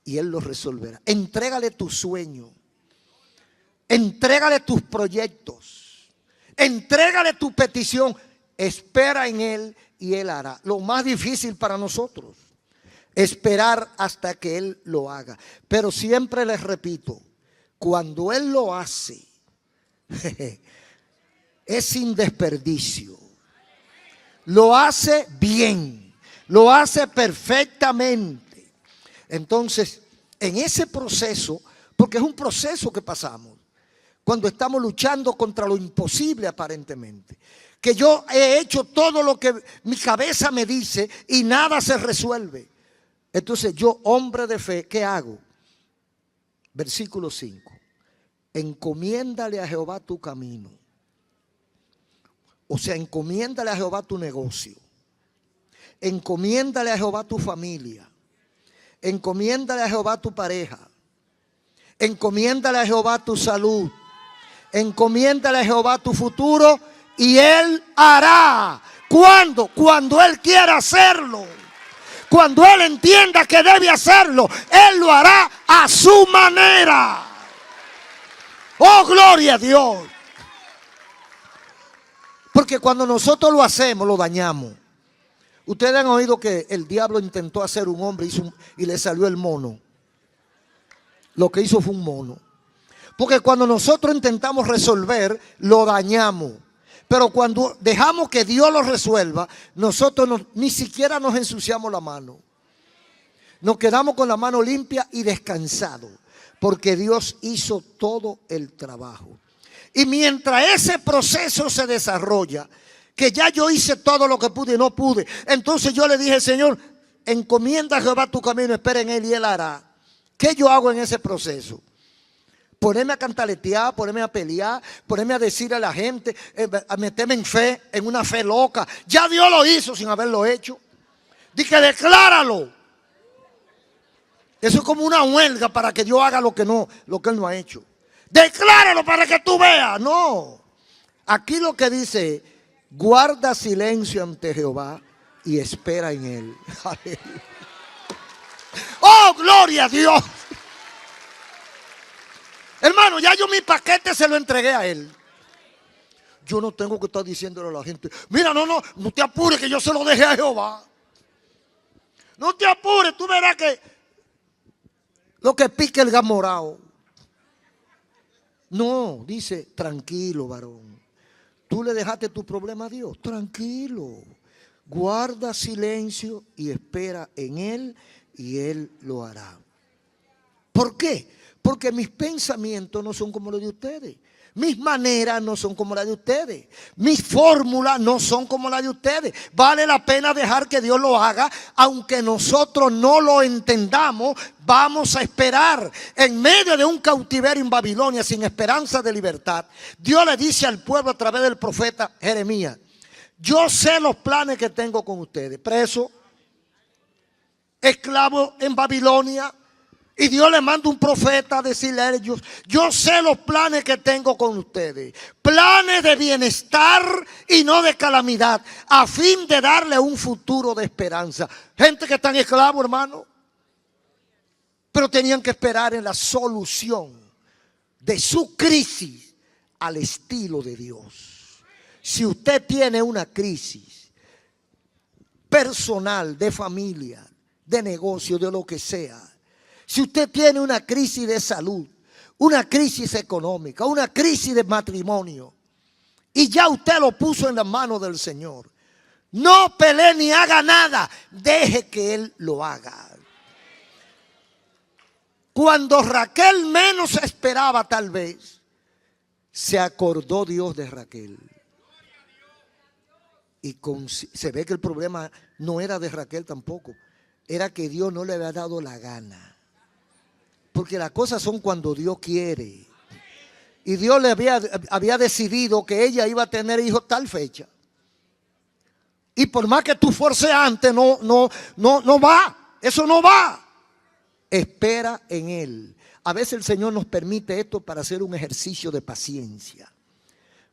y Él lo resolverá. Entrégale tu sueño, entrégale tus proyectos, entrégale tu petición, espera en Él y Él hará. Lo más difícil para nosotros, esperar hasta que Él lo haga. Pero siempre les repito, cuando Él lo hace, es sin desperdicio. Lo hace bien, lo hace perfectamente. Entonces, en ese proceso, porque es un proceso que pasamos, cuando estamos luchando contra lo imposible aparentemente. Que yo he hecho todo lo que mi cabeza me dice y nada se resuelve. Entonces yo, hombre de fe, ¿qué hago? Versículo 5. Encomiéndale a Jehová tu camino. O sea, encomiéndale a Jehová tu negocio. Encomiéndale a Jehová tu familia. Encomiéndale a Jehová tu pareja. Encomiéndale a Jehová tu salud. Encomiéndale a Jehová tu futuro y Él hará. ¿Cuándo? Cuando Él quiera hacerlo. Cuando Él entienda que debe hacerlo, Él lo hará a su manera. ¡Oh, gloria a Dios! Porque cuando nosotros lo hacemos, lo dañamos. Ustedes han oído que el diablo intentó hacer un hombre y le salió el mono. Lo que hizo fue un mono. Porque cuando nosotros intentamos resolver, lo dañamos. Pero cuando dejamos que Dios lo resuelva, nosotros ni siquiera nos ensuciamos la mano. Nos quedamos con la mano limpia y descansados. Porque Dios hizo todo el trabajo. Y mientras ese proceso se desarrolla, que ya yo hice todo lo que pude y no pude, entonces yo le dije, Señor, encomienda a Jehová tu camino, espera en Él y Él hará. ¿Qué yo hago en ese proceso? Ponerme a cantaletear, ponerme a pelear, ponerme a decir a la gente, a meterme en fe, en una fe loca. Ya Dios lo hizo sin haberlo hecho. Dije, decláralo. Eso es como una huelga para que Dios haga lo que Él no ha hecho. Decláralo para que tú veas. No. Aquí lo que dice, guarda silencio ante Jehová y espera en Él. ¡Oh, gloria a Dios! Hermano, ya yo mi paquete se lo entregué a Él. Yo no tengo que estar diciéndole a la gente, mira, no te apures que yo se lo dejé a Jehová. No te apures, tú verás que lo que pica el gamorao. No, dice, tranquilo, varón. Tú le dejaste tu problema a Dios, tranquilo. Guarda silencio y espera en Él y Él lo hará. ¿Por qué? Porque mis pensamientos no son como los de ustedes. Mis maneras no son como las de ustedes. Mis fórmulas no son como las de ustedes. Vale la pena dejar que Dios lo haga. Aunque nosotros no lo entendamos, vamos a esperar. En medio de un cautiverio en Babilonia sin esperanza de libertad, Dios le dice al pueblo a través del profeta Jeremías, yo sé los planes que tengo con ustedes. Preso, esclavo en Babilonia. Y Dios le manda un profeta a decirle a ellos, yo sé los planes que tengo con ustedes. Planes de bienestar y no de calamidad, a fin de darle un futuro de esperanza. Gente que está en esclavo, hermano. Pero tenían que esperar en la solución de su crisis al estilo de Dios. Si usted tiene una crisis personal, de familia, de negocio, de lo que sea, si usted tiene una crisis de salud, una crisis económica, una crisis de matrimonio, y ya usted lo puso en las manos del Señor, no pelee ni haga nada, deje que Él lo haga. Cuando Raquel menos esperaba, tal vez, se acordó Dios de Raquel. Y se ve que el problema no era de Raquel tampoco, era que Dios no le había dado la gana. Porque las cosas son cuando Dios quiere. Y Dios le había decidido que ella iba a tener hijos tal fecha. Y por más que tú forces antes, no va. Eso no va. Espera en Él. A veces el Señor nos permite esto para hacer un ejercicio de paciencia.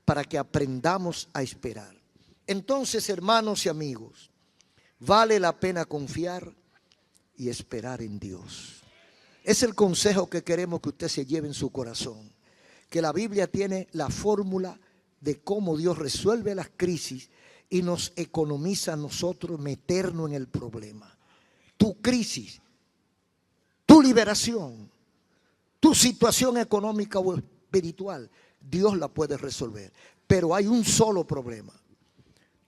Para que aprendamos a esperar. Entonces, hermanos y amigos, vale la pena confiar y esperar en Dios. Es el consejo que queremos que usted se lleve en su corazón. Que la Biblia tiene la fórmula de cómo Dios resuelve las crisis y nos economiza a nosotros meternos en el problema. Tu crisis, tu liberación, tu situación económica o espiritual, Dios la puede resolver. Pero hay un solo problema.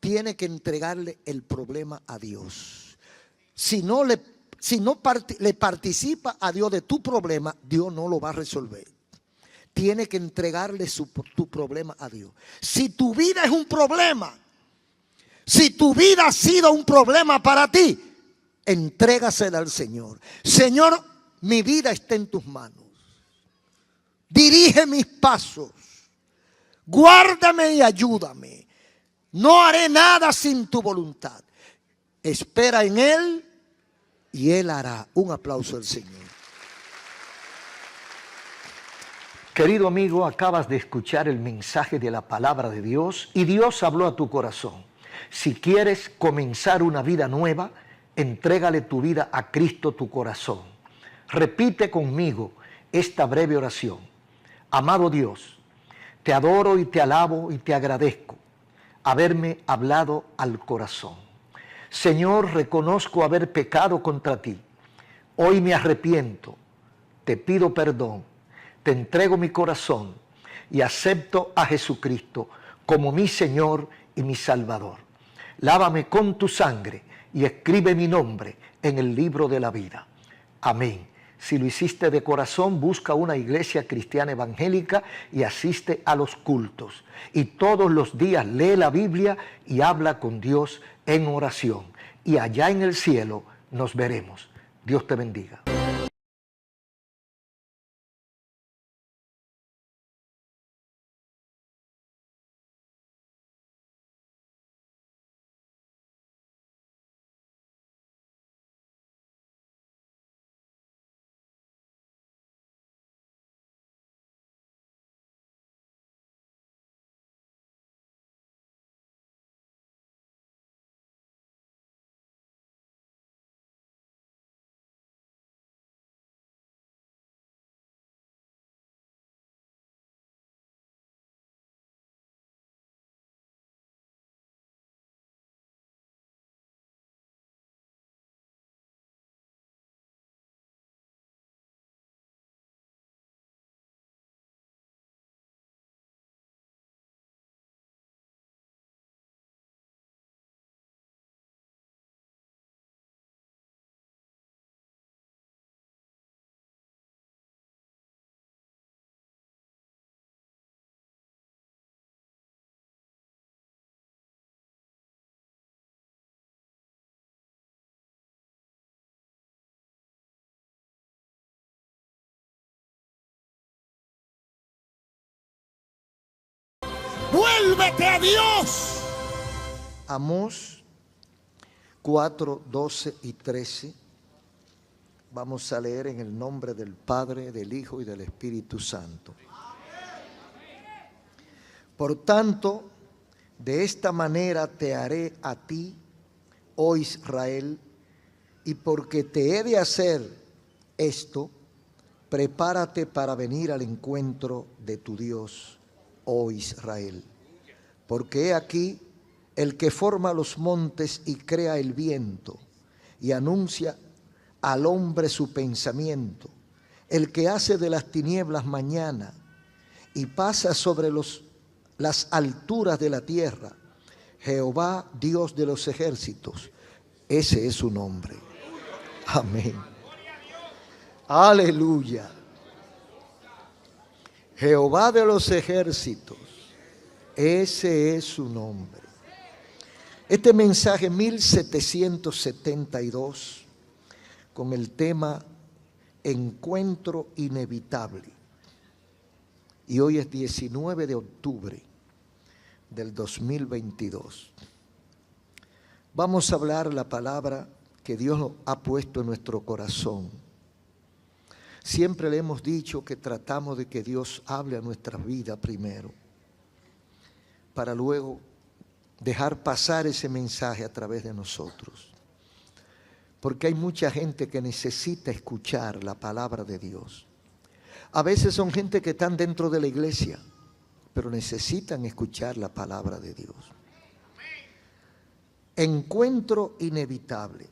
Tiene que entregarle el problema a Dios. Si no le participa a Dios de tu problema, Dios no lo va a resolver. tiene que entregarle tu problema a Dios. Si tu vida es un problema, si tu vida ha sido un problema para ti, entrégasela al Señor. Señor, mi vida está en tus manos. Dirige mis pasos. Guárdame y ayúdame. No haré nada sin tu voluntad. Espera en Él y Él hará. Un aplauso al Señor. Querido amigo, acabas de escuchar el mensaje de la palabra de Dios y Dios habló a tu corazón. Si quieres comenzar una vida nueva, entrégale tu vida a Cristo, tu corazón. Repite conmigo esta breve oración. Amado Dios, te adoro y te alabo y te agradezco haberme hablado al corazón. Señor, reconozco haber pecado contra ti. Hoy me arrepiento, te pido perdón, te entrego mi corazón y acepto a Jesucristo como mi Señor y mi Salvador. Lávame con tu sangre y escribe mi nombre en el libro de la vida. Amén. Si lo hiciste de corazón, busca una iglesia cristiana evangélica y asiste a los cultos. Y todos los días lee la Biblia y habla con Dios en oración. Y allá en el cielo nos veremos. Dios te bendiga. Vuélvete a Dios. Amós 4, 12 y 13. Vamos a leer en el nombre del Padre, del Hijo y del Espíritu Santo. Por tanto, de esta manera te haré a ti, oh Israel, y porque te he de hacer esto, prepárate para venir al encuentro de tu Dios, oh Israel. Porque he aquí el que forma los montes y crea el viento y anuncia al hombre su pensamiento, el que hace de las tinieblas mañana y pasa sobre las alturas de la tierra, Jehová Dios de los ejércitos, ese es su nombre. Amén. Aleluya. Jehová de los ejércitos, ese es su nombre. Este mensaje 1772 con el tema Encuentro Inevitable. Y hoy es 19 de octubre del 2022. Vamos a hablar la palabra que Dios ha puesto en nuestro corazón. Siempre le hemos dicho que tratamos de que Dios hable a nuestra vida primero, para luego dejar pasar ese mensaje a través de nosotros. Porque hay mucha gente que necesita escuchar la palabra de Dios. A veces son gente que están dentro de la iglesia, pero necesitan escuchar la palabra de Dios. Encuentro inevitable.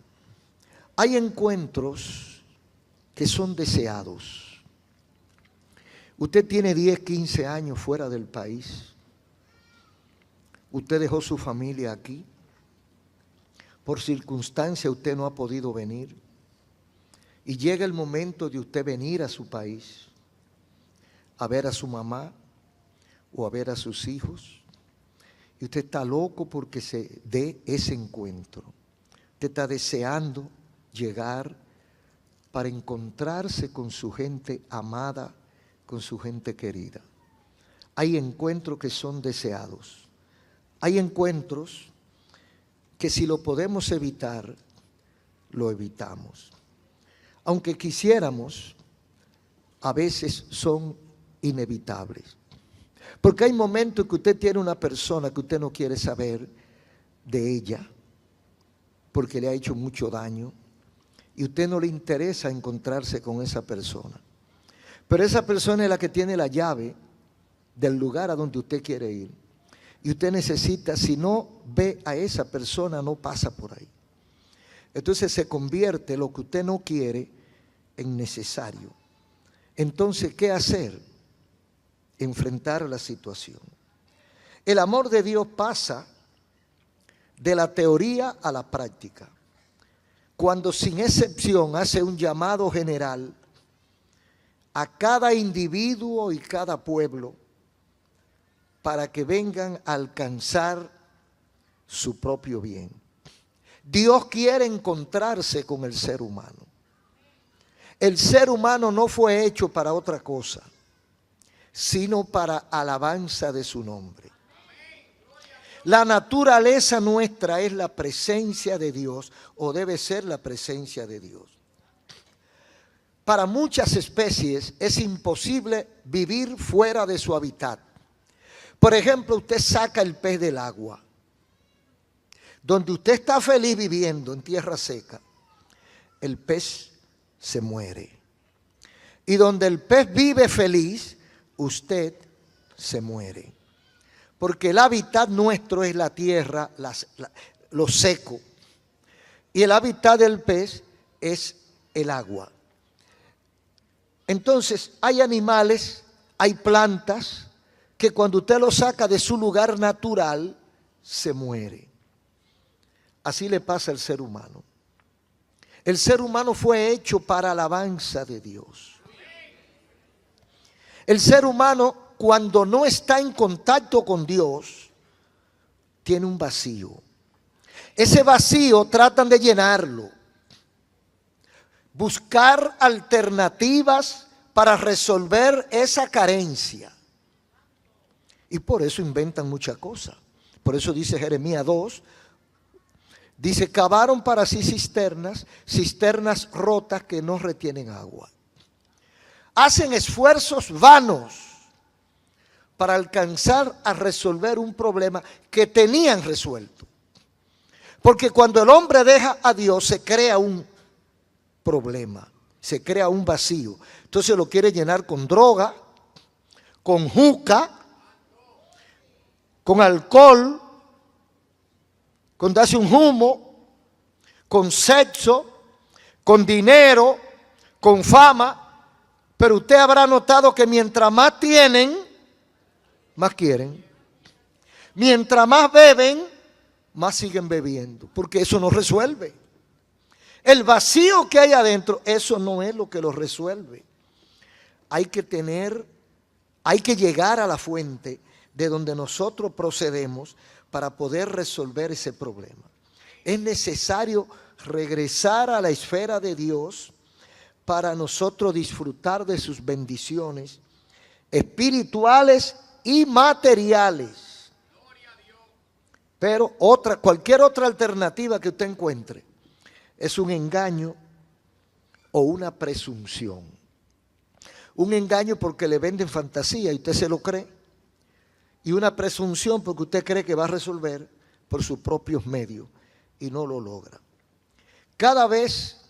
Hay encuentros que son deseados. Usted tiene 10, 15 años fuera del país. Usted dejó su familia aquí. Por circunstancia usted no ha podido venir. Y llega el momento de usted venir a su país. a ver a su mamá o a ver a sus hijos. Y usted está loco porque se dé ese encuentro. Usted está deseando llegar para encontrarse con su gente amada, con su gente querida. Hay encuentros que son deseados. Hay encuentros que si lo podemos evitar, lo evitamos. Aunque quisiéramos, a veces son inevitables. Porque hay momentos que usted tiene una persona que usted no quiere saber de ella, porque le ha hecho mucho daño, y a usted no le interesa encontrarse con esa persona. Pero esa persona es la que tiene la llave del lugar a donde usted quiere ir. Y usted necesita, si no ve a esa persona, no pasa por ahí. Entonces se convierte lo que usted no quiere en necesario. Entonces, ¿qué hacer? Enfrentar la situación. El amor de Dios pasa de la teoría a la práctica. Cuando sin excepción hace un llamado general a cada individuo y cada pueblo para que vengan a alcanzar su propio bien. Dios quiere encontrarse con el ser humano. El ser humano no fue hecho para otra cosa, sino para alabanza de su nombre. La naturaleza nuestra es la presencia de Dios, o debe ser la presencia de Dios. Para muchas especies es imposible vivir fuera de su hábitat. Por ejemplo, usted saca el pez del agua, donde usted está feliz viviendo en tierra seca, el pez se muere. Y donde el pez vive feliz, usted se muere. Porque el hábitat nuestro es la tierra, lo seco. Y el hábitat del pez es el agua. Entonces, hay animales, hay plantas, que cuando usted lo saca de su lugar natural, se muere. Así le pasa al ser humano. El ser humano fue hecho para alabanza de Dios. El ser humano, cuando no está en contacto con Dios, tiene un vacío. Ese vacío tratan de llenarlo. Buscar alternativas para resolver esa carencia. Y por eso inventan muchas cosas. Por eso dice Jeremías 2, dice, cavaron para sí cisternas, cisternas rotas que no retienen agua. Hacen esfuerzos vanos para alcanzar a resolver un problema que tenían resuelto. Porque cuando el hombre deja a Dios, se crea un problema, se crea un vacío. Entonces lo quiere llenar con droga, con juca, con alcohol, con darse un humo, con sexo, con dinero, con fama. Pero usted habrá notado que mientras más tienen, más quieren. Mientras más beben, más siguen bebiendo, porque eso no resuelve. El vacío que hay adentro, eso no es lo que lo resuelve. Hay que llegar a la fuente de donde nosotros procedemos para poder resolver ese problema. Es necesario regresar a la esfera de Dios para nosotros disfrutar de sus bendiciones espirituales y materiales. Pero cualquier otra alternativa que usted encuentre es un engaño o una presunción. Un engaño porque le venden fantasía y usted se lo cree. Y una presunción porque usted cree que va a resolver por sus propios medios y no lo logra. Cada vez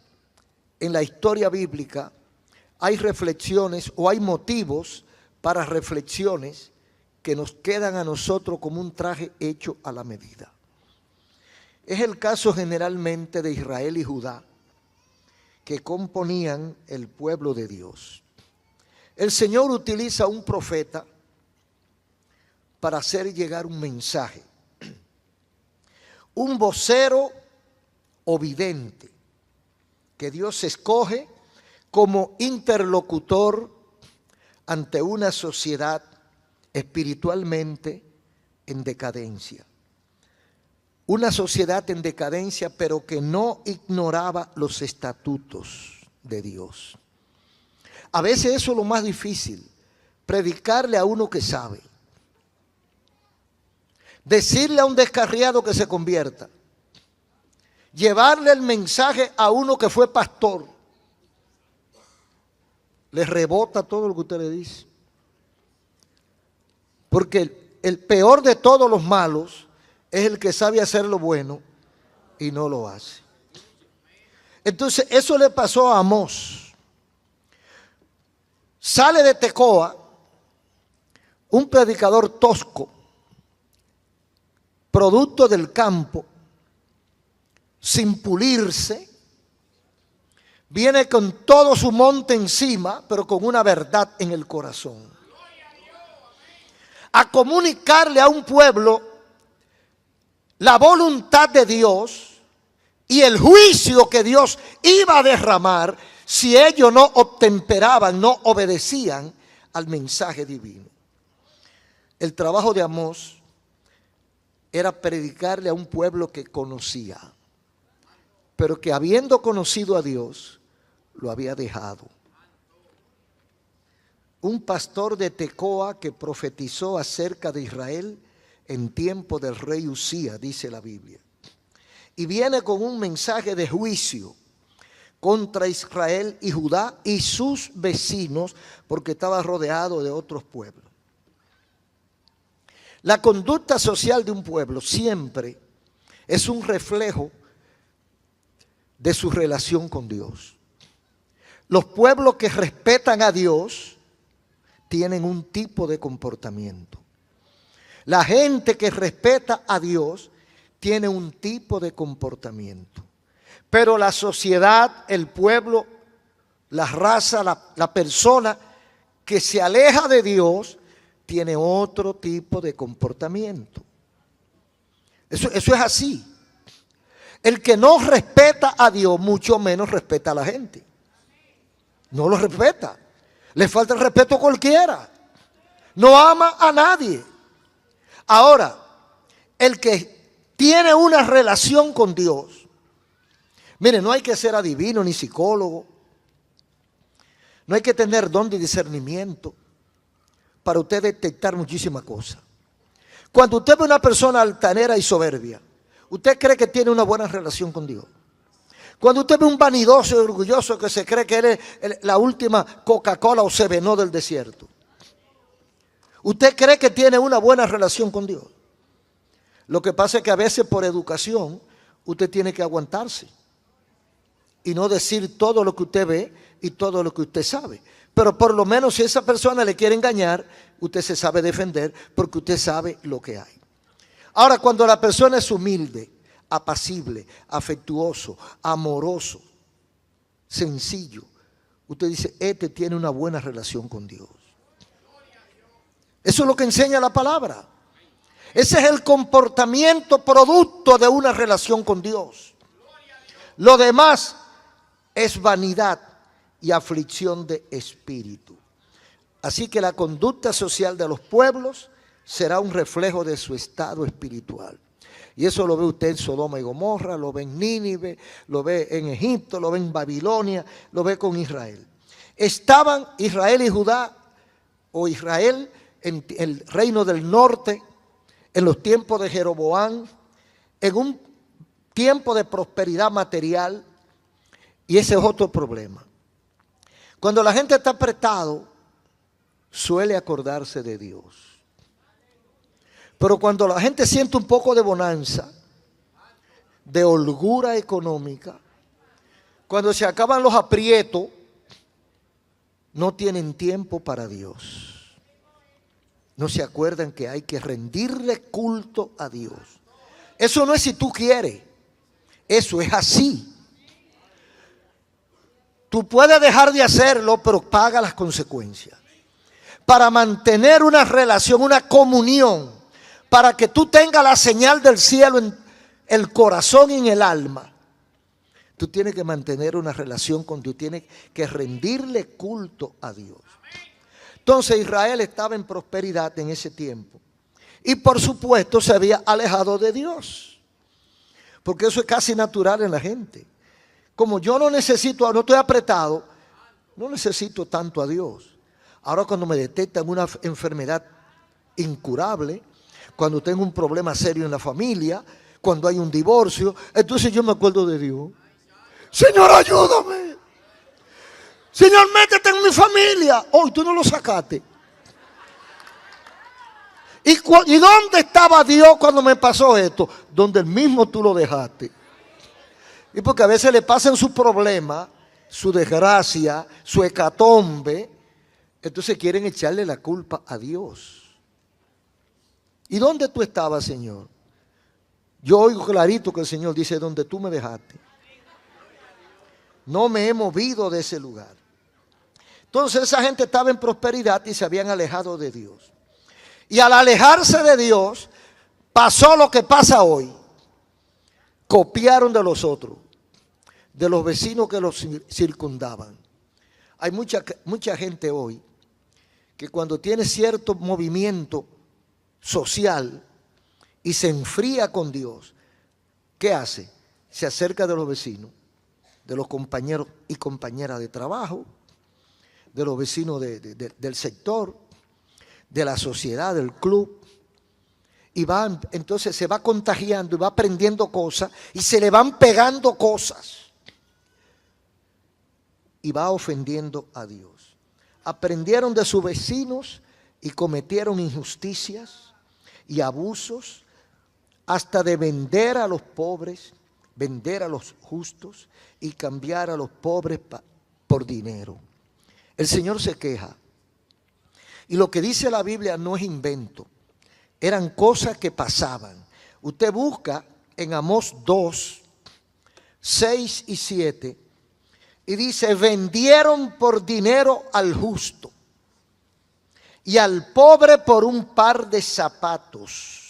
en la historia bíblica hay reflexiones o hay motivos para reflexiones que nos quedan a nosotros como un traje hecho a la medida. Es el caso generalmente de Israel y Judá, que componían el pueblo de Dios. El Señor utiliza un profeta para hacer llegar un mensaje. Un vocero o vidente que Dios escoge como interlocutor ante una sociedad espiritualmente en decadencia. Una sociedad en decadencia, pero que no ignoraba los estatutos de Dios. A veces eso es lo más difícil, predicarle a uno que sabe. Decirle a un descarriado que se convierta. Llevarle el mensaje a uno que fue pastor. Le rebota todo lo que usted le dice. Porque el peor de todos los malos es el que sabe hacer lo bueno y no lo hace. Entonces eso le pasó a Amós. Sale de Tecoa un predicador tosco, producto del campo, sin pulirse, viene con todo su monte encima, pero con una verdad en el corazón. A comunicarle a un pueblo la voluntad de Dios y el juicio que Dios iba a derramar si ellos no obtemperaban, no obedecían al mensaje divino. El trabajo de Amós era predicarle a un pueblo que conocía, pero que habiendo conocido a Dios, lo había dejado. Un pastor de Tecoa que profetizó acerca de Israel en tiempo del rey Usía, dice la Biblia. Y viene con un mensaje de juicio contra Israel y Judá y sus vecinos, porque estaba rodeado de otros pueblos. La conducta social de un pueblo siempre es un reflejo de su relación con Dios. Los pueblos que respetan a Dios tienen un tipo de comportamiento. La gente que respeta a Dios tiene un tipo de comportamiento. Pero la sociedad, el pueblo, la raza, la persona que se aleja de Dios tiene otro tipo de comportamiento. Eso es así. El que no respeta a Dios, mucho menos respeta a la gente. No lo respeta. Le falta el respeto a cualquiera. No ama a nadie. Ahora, el que tiene una relación con Dios, mire, no hay que ser adivino ni psicólogo. No hay que tener don de discernimiento para usted detectar muchísimas cosas. Cuando usted ve una persona altanera y soberbia, ¿usted cree que tiene una buena relación con Dios? Cuando usted ve un vanidoso y orgulloso que se cree que eres la última Coca-Cola o Sevenó del desierto, ¿usted cree que tiene una buena relación con Dios? Lo que pasa es que a veces por educación usted tiene que aguantarse y no decir todo lo que usted ve y todo lo que usted sabe. Pero por lo menos si esa persona le quiere engañar, usted se sabe defender porque usted sabe lo que hay. Ahora, cuando la persona es humilde, apacible, afectuoso, amoroso, sencillo, usted dice, este tiene una buena relación con Dios. Eso es lo que enseña la palabra. Ese es el comportamiento producto de una relación con Dios. Lo demás es vanidad y aflicción de espíritu. Así que la conducta social de los pueblos será un reflejo de su estado espiritual. Y eso lo ve usted en Sodoma y Gomorra, lo ve en Nínive, lo ve en Egipto, lo ve en Babilonia, lo ve con Israel. Estaban Israel y Judá, o Israel en el reino del norte, en los tiempos de Jeroboam, en un tiempo de prosperidad material, y ese es otro problema. Cuando la gente está apretado, suele acordarse de Dios. Pero cuando la gente siente un poco de bonanza, de holgura económica, cuando se acaban los aprietos, no tienen tiempo para Dios. No se acuerdan que hay que rendirle culto a Dios. Eso no es si tú quieres, eso es así. Tú puedes dejar de hacerlo, pero paga las consecuencias. Para mantener una relación, una comunión, para que tú tengas la señal del cielo en el corazón y en el alma, tú tienes que mantener una relación con Dios, tienes que rendirle culto a Dios. Entonces Israel estaba en prosperidad en ese tiempo. Y por supuesto se había alejado de Dios. Porque eso es casi natural en la gente. Como yo no estoy apretado, no necesito tanto a Dios. Ahora cuando me detectan una enfermedad incurable, cuando tengo un problema serio en la familia, cuando hay un divorcio, entonces yo me acuerdo de Dios. Señor, ayúdame. Señor, métete en mi familia. Hoy tú no lo sacaste. ¿Y dónde estaba Dios cuando me pasó esto? Donde el mismo tú lo dejaste. Y porque a veces le pasan sus problemas, su desgracia, su hecatombe, entonces quieren echarle la culpa a Dios. ¿Y dónde tú estabas, Señor? Yo oigo clarito que el Señor dice, donde tú me dejaste. No me he movido de ese lugar. Entonces esa gente estaba en prosperidad y se habían alejado de Dios. Y al alejarse de Dios, pasó lo que pasa hoy. Copiaron de los otros, de los vecinos que los circundaban. Hay mucha gente hoy que cuando tiene cierto movimiento social y se enfría con Dios, ¿qué hace? Se acerca de los vecinos, de los compañeros y compañeras de trabajo, de los vecinos del sector, de la sociedad, del club, y entonces se va contagiando y va aprendiendo cosas y se le van pegando cosas y va ofendiendo a Dios. Aprendieron de sus vecinos y cometieron injusticias y abusos hasta de vender a los pobres, vender a los justos y cambiar a los pobres por dinero. El Señor se queja. Y lo que dice la Biblia no es invento. Eran cosas que pasaban. Usted busca en Amós 2, 6 y 7 y dice, vendieron por dinero al justo y al pobre por un par de zapatos.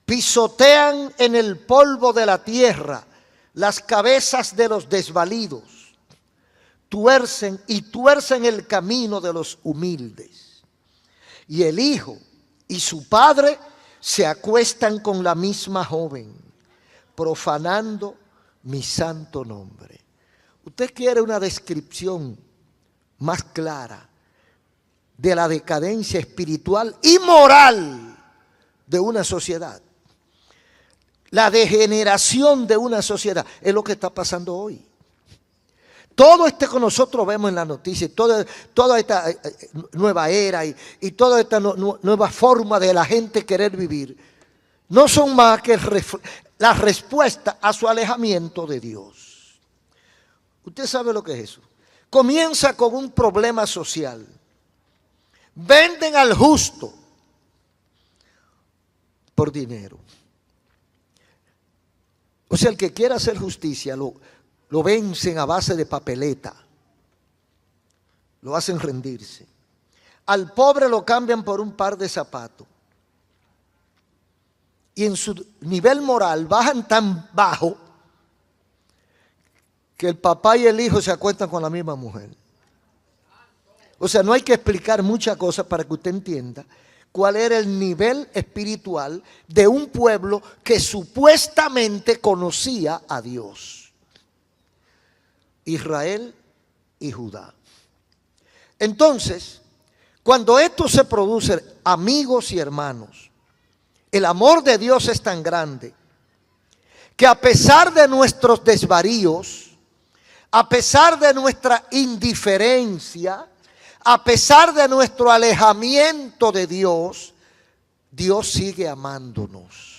Pisotean en el polvo de la tierra las cabezas de los desvalidos. Tuercen el camino de los humildes. Y el hijo y su padre se acuestan con la misma joven, profanando mi santo nombre. ¿Usted quiere una descripción más clara de la decadencia espiritual y moral de una sociedad? La degeneración de una sociedad es lo que está pasando hoy. Todo esto que nosotros vemos en la noticia, toda esta nueva era y toda esta nueva forma de la gente querer vivir, no son más que la respuesta a su alejamiento de Dios. Usted sabe lo que es eso. Comienza con un problema social. Venden al justo por dinero. O sea, el que quiera hacer justicia lo vencen a base de papeleta, lo hacen rendirse. Al pobre lo cambian por un par de zapatos. Y en su nivel moral bajan tan bajo que el papá y el hijo se acuestan con la misma mujer. O sea, no hay que explicar muchas cosas para que usted entienda cuál era el nivel espiritual de un pueblo que supuestamente conocía a Dios. Israel y Judá. Entonces, cuando esto se produce, amigos y hermanos, el amor de Dios es tan grande que a pesar de nuestros desvaríos, a pesar de nuestra indiferencia, a pesar de nuestro alejamiento de Dios, Dios sigue amándonos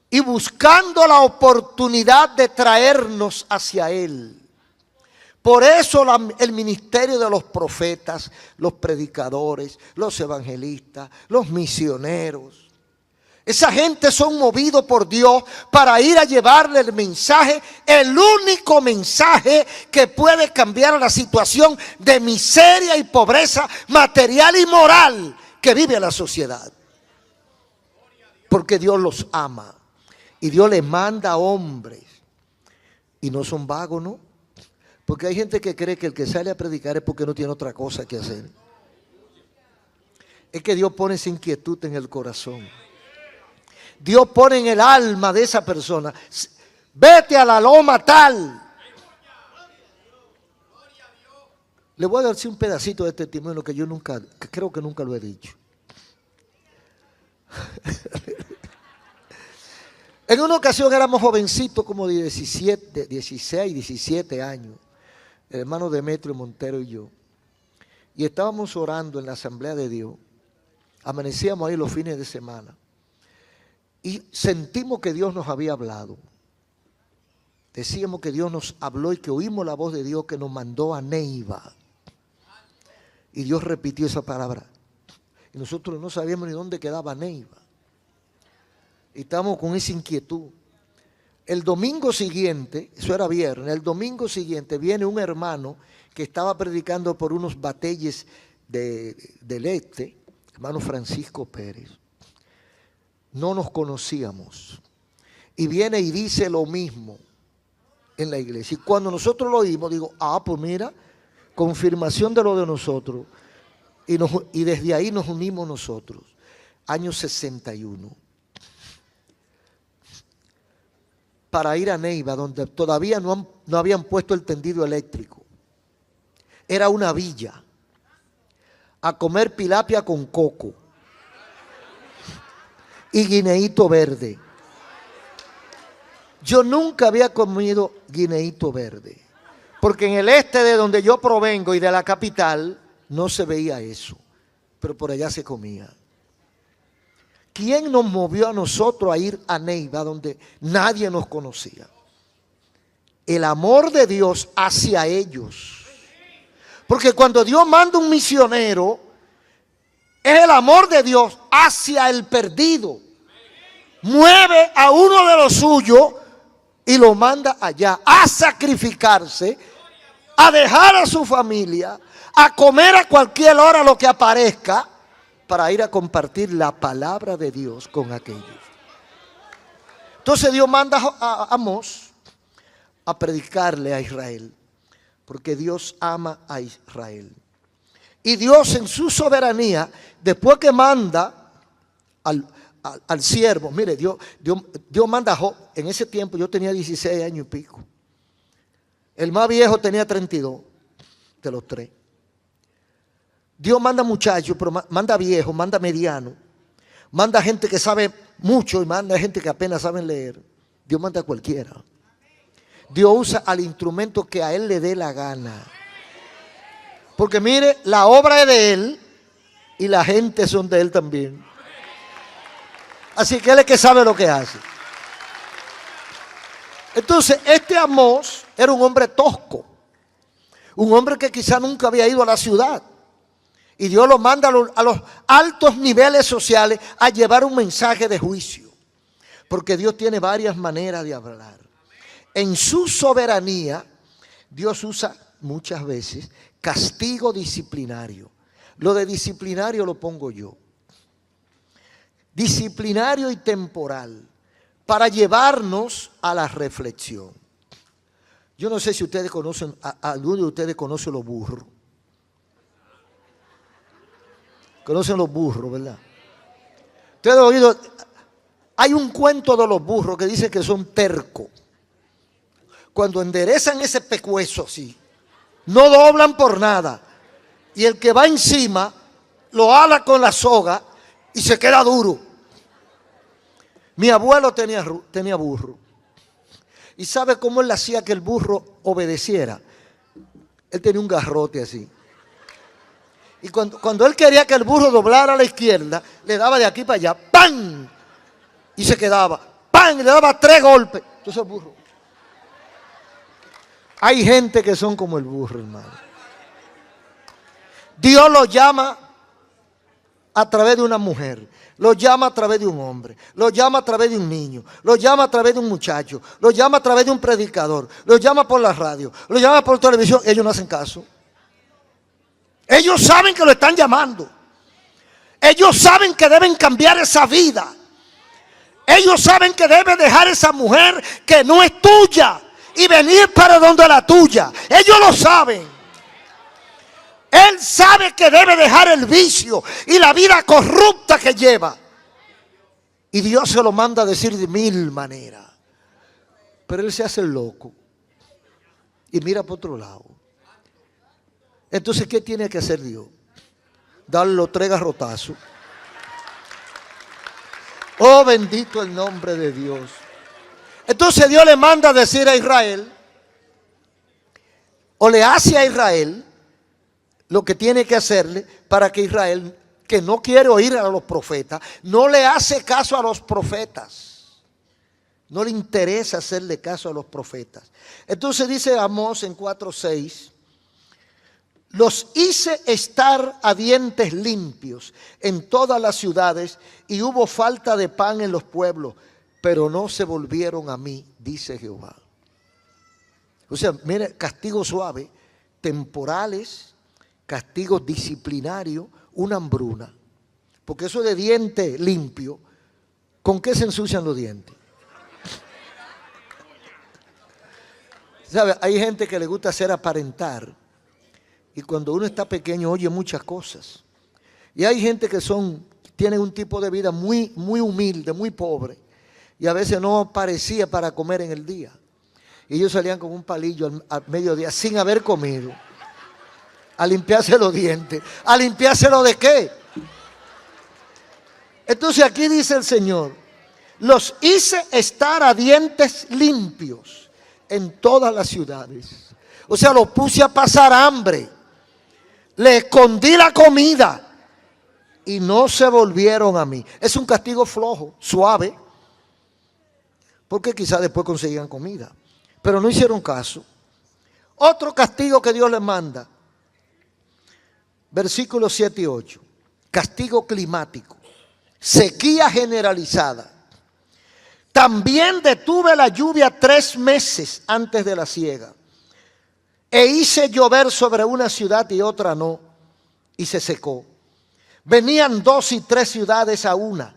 y buscando la oportunidad de traernos hacia Él. Por eso el ministerio de los profetas, los predicadores, los evangelistas, los misioneros, esa gente son movidos por Dios para ir a llevarle el mensaje, el único mensaje que puede cambiar la situación de miseria y pobreza material y moral que vive la sociedad. Porque Dios los ama y Dios les manda hombres y no son vagos, ¿no? Porque hay gente que cree que el que sale a predicar es porque no tiene otra cosa que hacer. Es que Dios pone esa inquietud en el corazón. Dios pone en el alma de esa persona: vete a la loma tal. Le voy a dar un pedacito de testimonio que yo creo que nunca lo he dicho. En una ocasión éramos jovencitos, como de 16, 17 años, el hermano Demetrio Montero y yo, y estábamos orando en la Asamblea de Dios. Amanecíamos ahí los fines de semana y sentimos que Dios nos había hablado. Decíamos que Dios nos habló y que oímos la voz de Dios que nos mandó a Neiva. Y Dios repitió esa palabra. Y nosotros no sabíamos ni dónde quedaba Neiva. Y estábamos con esa inquietud. El domingo siguiente, eso era viernes, el domingo siguiente viene un hermano que estaba predicando por unos batelles del este, hermano Francisco Pérez. No nos conocíamos. Y viene y dice lo mismo en la iglesia. Y cuando nosotros lo oímos, digo, pues mira, confirmación de lo de nosotros. Y desde ahí nos unimos nosotros. Año 61. Para ir a Neiva, donde todavía no habían puesto el tendido eléctrico. Era una villa. A comer tilapia con coco. Y guineíto verde. Yo nunca había comido guineíto verde. Porque en el este de donde yo provengo y de la capital, no se veía eso. Pero por allá se comía. ¿Quién nos movió a nosotros a ir a Neiva, donde nadie nos conocía? El amor de Dios hacia ellos. Porque cuando Dios manda un misionero, es el amor de Dios hacia el perdido. Mueve a uno de los suyos y lo manda allá a sacrificarse, a dejar a su familia, a comer a cualquier hora lo que aparezca, para ir a compartir la palabra de Dios con aquellos. Entonces Dios manda a Amós a predicarle a Israel, porque Dios ama a Israel. Y Dios en su soberanía, después que manda al siervo, mire, Dios manda a Job. En ese tiempo yo tenía 16 años y pico. El más viejo tenía 32 de los tres. Dios manda muchachos, pero manda viejos, manda medianos, manda gente que sabe mucho y manda gente que apenas sabe leer. Dios manda a cualquiera. Dios usa al instrumento que a Él le dé la gana. Porque mire, la obra es de Él y la gente son de Él también. Así que Él es que sabe lo que hace. Entonces, este Amós era un hombre tosco. Un hombre que quizá nunca había ido a la ciudad. Y Dios lo manda a los altos niveles sociales a llevar un mensaje de juicio. Porque Dios tiene varias maneras de hablar. En su soberanía, Dios usa muchas veces castigo disciplinario. Lo de disciplinario lo pongo yo. Disciplinario y temporal. Para llevarnos a la reflexión. Yo no sé si ustedes conocen, alguno de ustedes conoce los burros. Conocen los burros, ¿verdad? Ustedes han oído, hay un cuento de los burros que dice que son tercos. Cuando enderezan ese pecueso así, no doblan por nada. Y el que va encima lo ala con la soga y se queda duro. Mi abuelo tenía burro. ¿Y sabe cómo él hacía que el burro obedeciera? Él tenía un garrote así. Y cuando él quería que el burro doblara a la izquierda, le daba de aquí para allá, ¡pam! Y se quedaba, ¡pam! Y le daba 3 golpes. Entonces el burro. Hay gente que son como el burro, hermano. Dios lo llama a través de una mujer, lo llama a través de un hombre, lo llama a través de un niño, lo llama a través de un muchacho, lo llama a través de un predicador, lo llama por la radio, lo llama por televisión. Ellos no hacen caso. Ellos saben que lo están llamando. Ellos saben que deben cambiar esa vida. Ellos saben que deben dejar esa mujer que no es tuya y venir para donde la tuya. Ellos lo saben. Él sabe que debe dejar el vicio y la vida corrupta que lleva. Y Dios se lo manda a decir de mil maneras. Pero él se hace el loco y mira por otro lado. Entonces, ¿qué tiene que hacer Dios? Darle los 3 garrotazos. Oh, bendito el nombre de Dios. Entonces Dios le manda a decir a Israel, o le hace a Israel lo que tiene que hacerle para que Israel, que no quiere oír a los profetas, no le hace caso a los profetas. No le interesa hacerle caso a los profetas. Entonces dice Amós en 4:6, los hice estar a dientes limpios en todas las ciudades y hubo falta de pan en los pueblos, pero no se volvieron a mí, dice Jehová. O sea, mire, castigo suave, temporales, castigos disciplinarios, una hambruna. Porque eso de diente limpio, ¿con qué se ensucian los dientes? ¿Sabe? Hay gente que le gusta hacer aparentar. Y cuando uno está pequeño oye muchas cosas. Y hay gente que tienen un tipo de vida muy, muy humilde, muy pobre. Y a veces no parecía para comer en el día. Y ellos salían con un palillo al mediodía sin haber comido. A limpiarse los dientes. ¿A limpiárselo de qué? Entonces aquí dice el Señor, los hice estar a dientes limpios en todas las ciudades. O sea, los puse a pasar hambre. Le escondí la comida y no se volvieron a mí. Es un castigo flojo, suave, porque quizás después conseguían comida. Pero no hicieron caso. Otro castigo que Dios les manda. Versículos 7 y 8. Castigo climático. Sequía generalizada. También detuve la lluvia 3 meses antes de la siega. E hice llover sobre una ciudad y otra no, y se secó. Venían 2 y 3 ciudades a una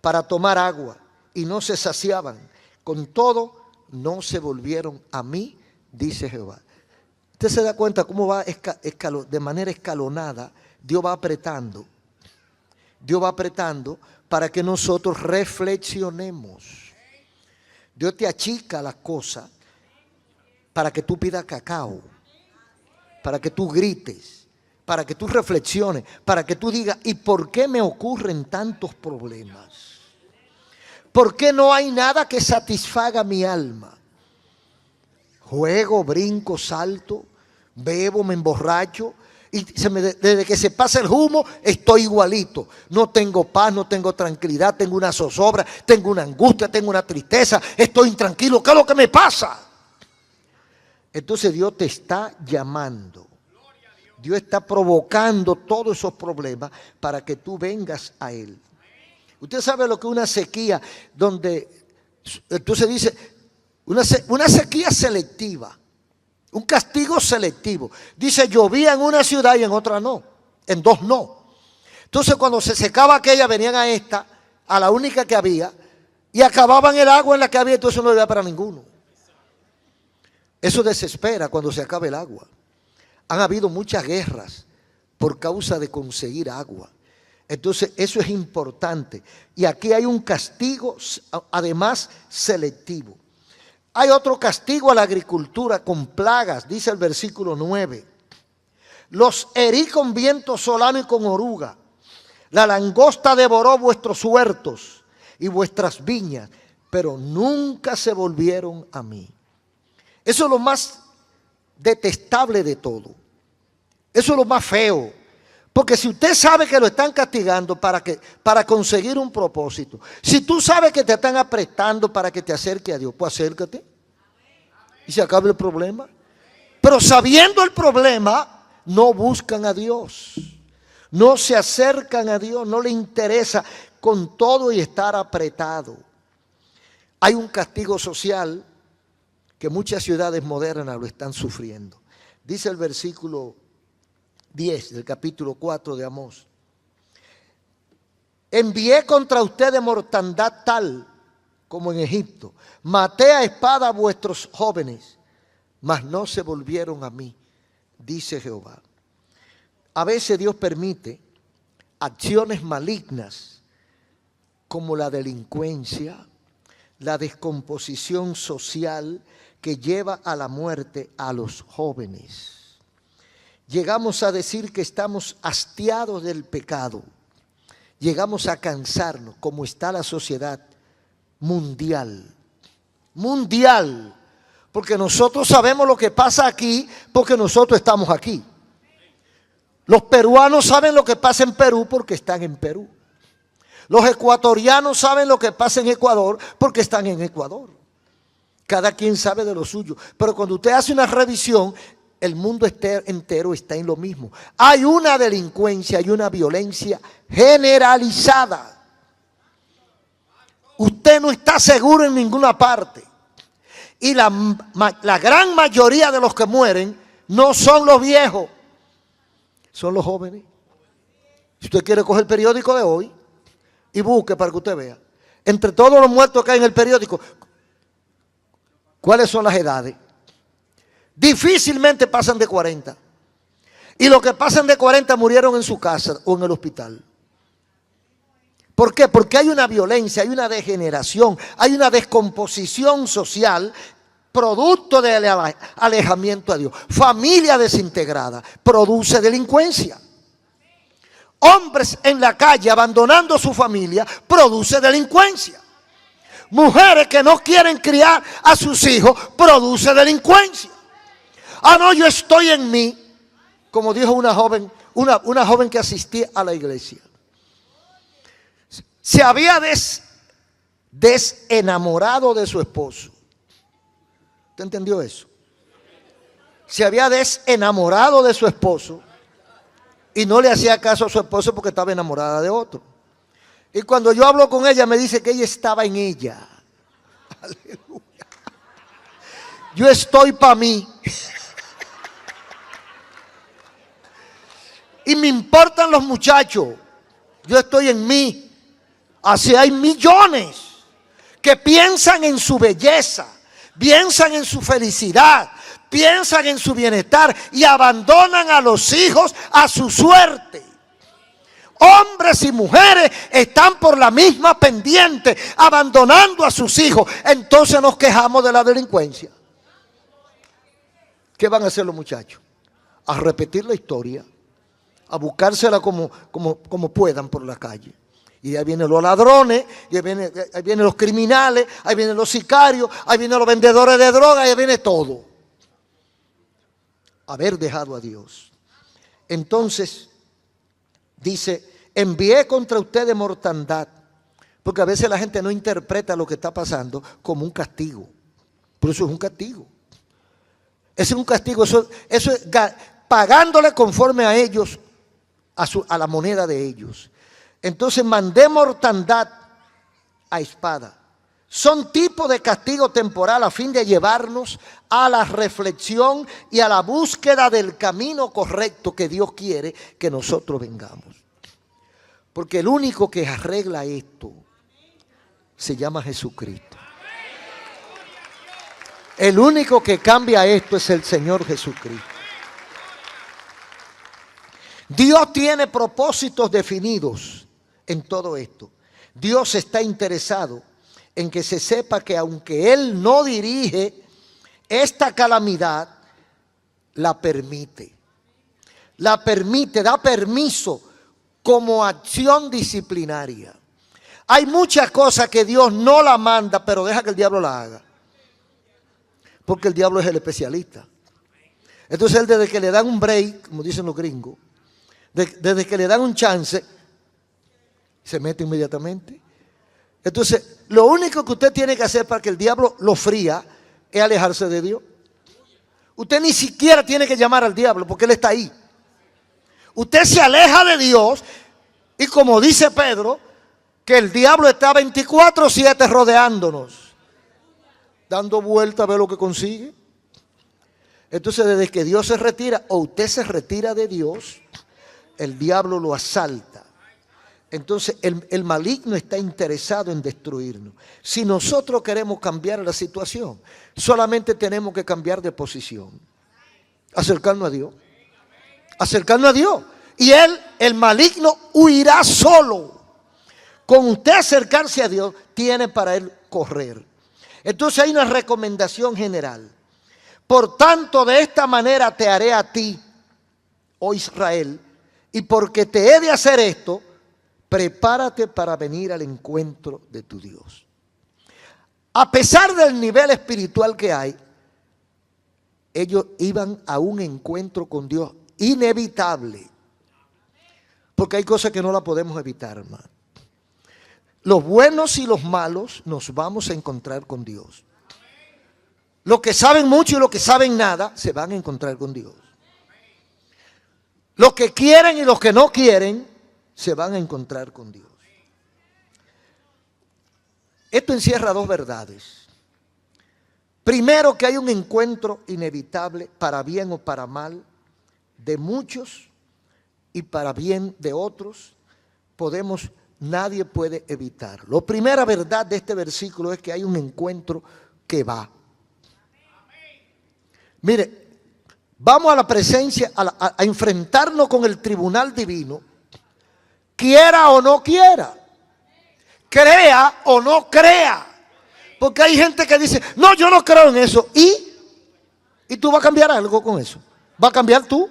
para tomar agua, y no se saciaban. Con todo, no se volvieron a mí, dice Jehová. Usted se da cuenta cómo va de manera escalonada, Dios va apretando. Dios va apretando para que nosotros reflexionemos. Dios te achica las cosas para que tú pidas cacao, para que tú grites, para que tú reflexiones, para que tú digas, ¿y por qué me ocurren tantos problemas? ¿Por qué no hay nada que satisfaga mi alma? Juego, brinco, salto, bebo, me emborracho, y desde que se pasa el humo estoy igualito. No tengo paz, no tengo tranquilidad, tengo una zozobra, tengo una angustia, tengo una tristeza, estoy intranquilo. ¿Qué es lo que me pasa? Entonces Dios te está llamando. Dios está provocando todos esos problemas para que tú vengas a Él. Usted sabe lo que es una sequía, donde entonces dice, una sequía selectiva, un castigo selectivo. Dice, llovía en una ciudad y en otra no, en 2 no. Entonces cuando se secaba aquella, venían a esta, a la única que había, y acababan el agua en la que había, entonces no había para ninguno. Eso desespera cuando se acaba el agua. Han habido muchas guerras por causa de conseguir agua. Entonces eso es importante. Y aquí hay un castigo, además selectivo. Hay otro castigo a la agricultura con plagas, dice el versículo 9. Los herí con viento solano y con oruga. La langosta devoró vuestros huertos y vuestras viñas, pero nunca se volvieron a mí. Eso es lo más detestable de todo. Eso es lo más feo. Porque si usted sabe que lo están castigando para conseguir un propósito, si tú sabes que te están apretando para que te acerques a Dios, pues acércate y se acaba el problema. Pero sabiendo el problema, no buscan a Dios. No se acercan a Dios, no le interesa con todo y estar apretado. Hay un castigo social que muchas ciudades modernas lo están sufriendo. Dice el versículo 10 del capítulo 4 de Amós. Envié contra ustedes mortandad tal como en Egipto. Maté a espada a vuestros jóvenes, mas no se volvieron a mí, dice Jehová. A veces Dios permite acciones malignas como la delincuencia, la descomposición social que lleva a la muerte a los jóvenes. Llegamos a decir que estamos hastiados del pecado. Llegamos a cansarnos, como está la sociedad mundial. Mundial. Porque nosotros sabemos lo que pasa aquí, porque nosotros estamos aquí. Los peruanos saben lo que pasa en Perú porque están en Perú. Los ecuatorianos saben lo que pasa en Ecuador porque están en Ecuador. Cada quien sabe de lo suyo. Pero cuando usted hace una revisión, el mundo entero está en lo mismo. Hay una delincuencia y una violencia generalizada. Usted no está seguro en ninguna parte. Y la gran mayoría de los que mueren no son los viejos, son los jóvenes. Si usted quiere coger el periódico de hoy y busque para que usted vea, entre todos los muertos que hay en el periódico, ¿cuáles son las edades? Difícilmente pasan de 40. Y los que pasan de 40 murieron en su casa o en el hospital. ¿Por qué? Porque hay una violencia, hay una degeneración, hay una descomposición social producto del alejamiento a Dios. Familia desintegrada produce delincuencia. Hombres en la calle abandonando su familia produce delincuencia. Mujeres que no quieren criar a sus hijos produce delincuencia. Ah, no, yo estoy en mí, como dijo una joven que asistía a la iglesia. Se había desenamorado de su esposo. ¿Usted entendió eso? Se había desenamorado de su esposo y no le hacía caso a su esposo porque estaba enamorada de otro. Y cuando yo hablo con ella me dice que ella estaba en ella. Aleluya. Yo estoy para mí. Y me importan los muchachos. Yo estoy en mí. Así hay millones que piensan en su belleza, piensan en su felicidad, piensan en su bienestar y abandonan a los hijos a su suerte. Hombres y mujeres están por la misma pendiente, abandonando a sus hijos. Entonces nos quejamos de la delincuencia. ¿Qué van a hacer los muchachos? A repetir la historia, a buscársela como puedan por la calle. Y ahí vienen los ladrones, y ahí vienen los criminales, ahí vienen los sicarios, ahí vienen los vendedores de droga, ahí viene todo. Haber dejado a Dios. Entonces, dice, envié contra ustedes mortandad. Porque a veces la gente no interpreta lo que está pasando como un castigo. Pero eso es un castigo. Ese es un castigo, eso es pagándole conforme a ellos, a la moneda de ellos. Entonces mandé mortandad a espada. Son tipos de castigo temporal a fin de llevarnos a la reflexión y a la búsqueda del camino correcto que Dios quiere que nosotros vengamos. Porque el único que arregla esto se llama Jesucristo. El único que cambia esto es el Señor Jesucristo. Dios tiene propósitos definidos en todo esto. Dios está interesado en que se sepa que aunque Él no dirige esta calamidad, la permite. La permite, da permiso como acción disciplinaria. Hay muchas cosas que Dios no la manda, pero deja que el diablo la haga. Porque el diablo es el especialista. Entonces él, desde que le dan un break, como dicen los gringos, desde que le dan un chance, se mete inmediatamente. Entonces, lo único que usted tiene que hacer para que el diablo lo fría es alejarse de Dios. Usted ni siquiera tiene que llamar al diablo porque él está ahí. Usted se aleja de Dios y, como dice Pedro, que el diablo está 24/7 rodeándonos, dando vuelta a ver lo que consigue. Entonces, desde que Dios se retira o usted se retira de Dios, el diablo lo asalta. entonces el maligno está interesado en destruirnos. Si nosotros queremos cambiar la situación, solamente tenemos que cambiar de posición. Acercarnos a Dios. Acercarnos a Dios. Y el maligno, huirá solo. Con usted acercarse a Dios, tiene para él correr. Entonces hay una recomendación general. Por tanto, de esta manera te haré a ti, oh Israel, y porque te he de hacer esto, prepárate para venir al encuentro de tu Dios. A pesar del nivel espiritual que hay, ellos iban a un encuentro con Dios inevitable. Porque hay cosas que no las podemos evitar, hermano. Los buenos y los malos nos vamos a encontrar con Dios. Los que saben mucho y los que saben nada se van a encontrar con Dios. Los que quieren y los que no quieren se van a encontrar con Dios. Esto encierra dos verdades. Primero, que hay un encuentro inevitable, para bien o para mal, de muchos y para bien de otros. Nadie puede evitar. La primera verdad de este versículo es que hay un encuentro que va. Mire, vamos a la presencia, a enfrentarnos con el tribunal divino, quiera o no quiera, crea o no crea. Porque hay gente que dice, no, yo no creo en eso. ¿Y tú vas a cambiar algo con eso? ¿Va a cambiar tú?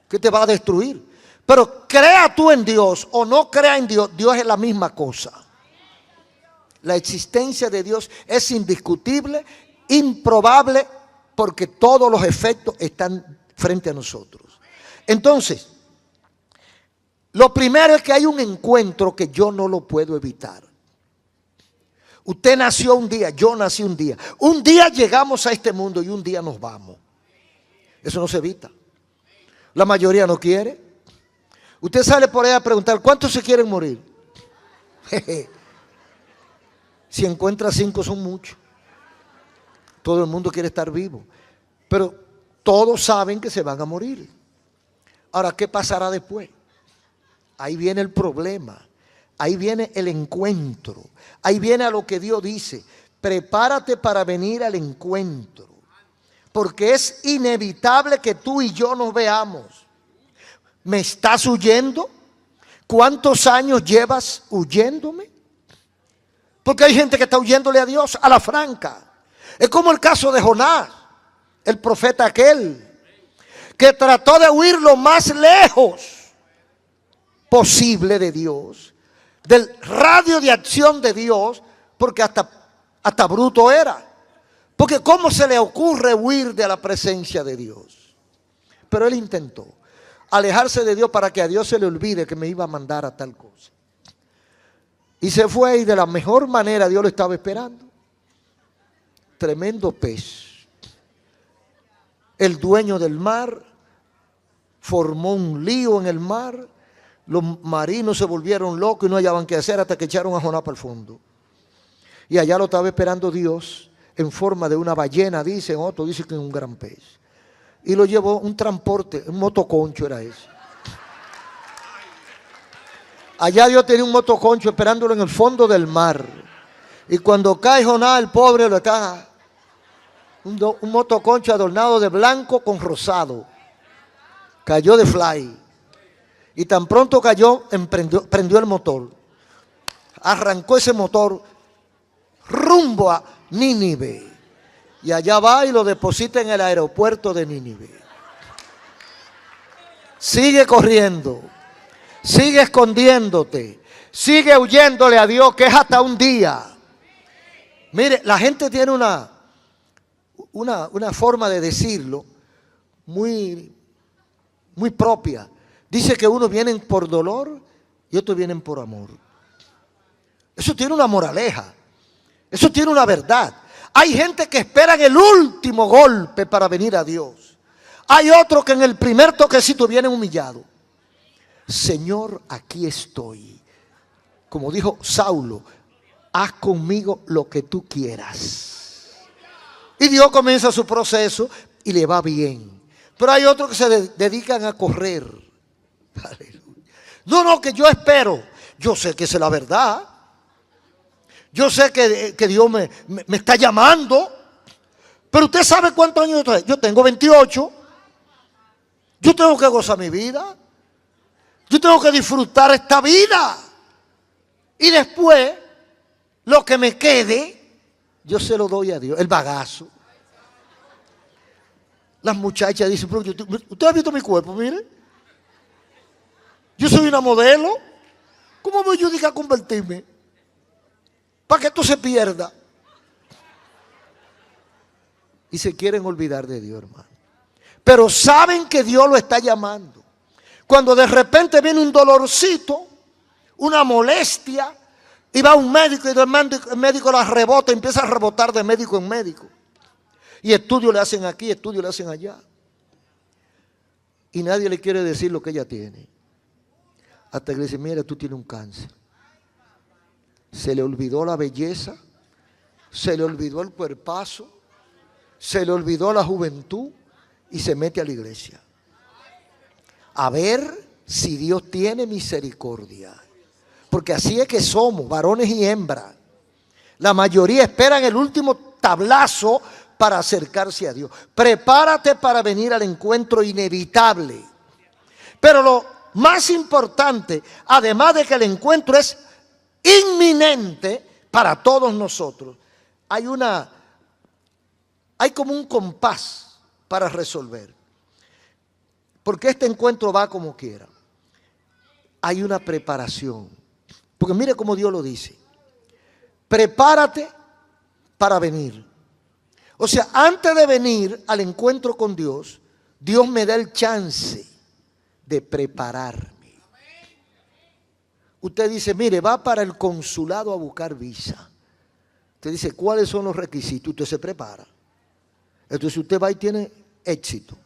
Que te va a destruir. Pero crea tú en Dios o no crea en Dios, Dios es la misma cosa. La existencia de Dios es indiscutible, improbable, porque todos los efectos están frente a nosotros. Entonces, lo primero es que hay un encuentro que yo no lo puedo evitar. Usted nació un día, yo nací un día. Un día llegamos a este mundo y un día nos vamos. Eso no se evita. La mayoría no quiere. Usted sale por ahí a preguntar, ¿cuántos se quieren morir? Si encuentra 5 son muchos. Todo el mundo quiere estar vivo. Pero todos saben que se van a morir. Ahora, ¿qué pasará después? Ahí viene el problema. Ahí viene el encuentro. Ahí viene a lo que Dios dice. Prepárate para venir al encuentro. Porque es inevitable que tú y yo nos veamos. ¿Me estás huyendo? ¿Cuántos años llevas huyéndome? Porque hay gente que está huyéndole a Dios a la franca. Es como el caso de Jonás, el profeta aquel, que trató de huir lo más lejos posible de Dios, del radio de acción de Dios, porque hasta bruto era. Porque ¿cómo se le ocurre huir de la presencia de Dios? Pero él intentó alejarse de Dios para que a Dios se le olvide que me iba a mandar a tal cosa. Y se fue, y de la mejor manera Dios lo estaba esperando. Tremendo pez. El dueño del mar formó un lío en el mar. Los marinos se volvieron locos y no hallaban qué hacer hasta que echaron a Jonás para el fondo. Y allá lo estaba esperando Dios en forma de una ballena, dicen, otros dicen que es un gran pez. Y lo llevó un transporte, un motoconcho era ese. Allá Dios tenía un motoconcho esperándolo en el fondo del mar. Y cuando cae Jonás, el pobre lo está... Un motoconcho adornado de blanco con rosado. Cayó de fly. Y tan pronto cayó, prendió el motor. Arrancó ese motor rumbo a Nínive. Y allá va y lo deposita en el aeropuerto de Nínive. Sigue corriendo. Sigue escondiéndote. Sigue huyéndole a Dios, que es hasta un día. Mire, la gente tiene una forma de decirlo muy propia. Dice que unos vienen por dolor y otros vienen por amor. Eso tiene una moraleja. Eso tiene una verdad. Hay gente que espera en el último golpe para venir a Dios. Hay otros que en el primer toquecito vienen humillados. Señor, aquí estoy. Como dijo Saulo, haz conmigo lo que tú quieras. Y Dios comienza su proceso y le va bien. Pero hay otros que se dedican a correr. Aleluya. No, que yo espero. Yo sé que esa es la verdad. Yo sé que Dios me está llamando. Pero usted sabe cuántos años yo tengo. Yo tengo 28. Yo tengo que gozar mi vida. Yo tengo que disfrutar esta vida. Y después, lo que me quede, yo se lo doy a Dios. El bagazo. Las muchachas dicen, pero ¿usted ha visto mi cuerpo? Mire. Yo soy una modelo. ¿Cómo voy yo a convertirme? Para que esto se pierda. Y se quieren olvidar de Dios, hermano. Pero saben que Dios lo está llamando. Cuando de repente viene un dolorcito, una molestia, y va un médico y el médico la rebota, empieza a rebotar de médico en médico. Y estudios le hacen aquí, estudios le hacen allá. Y nadie le quiere decir lo que ella tiene. Hasta que le dice, mira, tú tienes un cáncer. Se le olvidó la belleza, se le olvidó el cuerpazo, se le olvidó la juventud y se mete a la iglesia. A ver si Dios tiene misericordia. Porque así es que somos, varones y hembras. La mayoría esperan el último tablazo para acercarse a Dios. Prepárate para venir al encuentro inevitable. Pero lo más importante, además de que el encuentro es inminente para todos nosotros, hay como un compás para resolver. Porque este encuentro va como quiera. Hay una preparación. Porque mire cómo Dios lo dice. Prepárate para venir. O sea, antes de venir al encuentro con Dios, Dios me da el chance de prepararme. Usted dice, mire, va para el consulado a buscar visa. Usted dice, ¿cuáles son los requisitos? Usted se prepara. Entonces usted va y tiene éxito.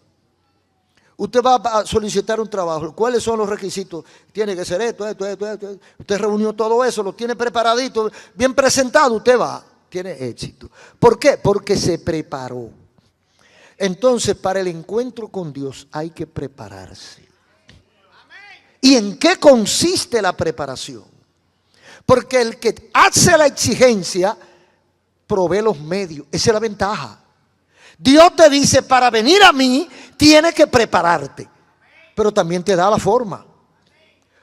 Usted va a solicitar un trabajo. ¿Cuáles son los requisitos? Tiene que ser esto. Usted reunió todo eso, lo tiene preparadito, bien presentado, usted va, tiene éxito. ¿Por qué? Porque se preparó. Entonces, para el encuentro con Dios hay que prepararse. ¿Y en qué consiste la preparación? Porque el que hace la exigencia provee los medios. Esa es la ventaja. Dios te dice, para venir a mí, tienes que prepararte. Pero también te da la forma.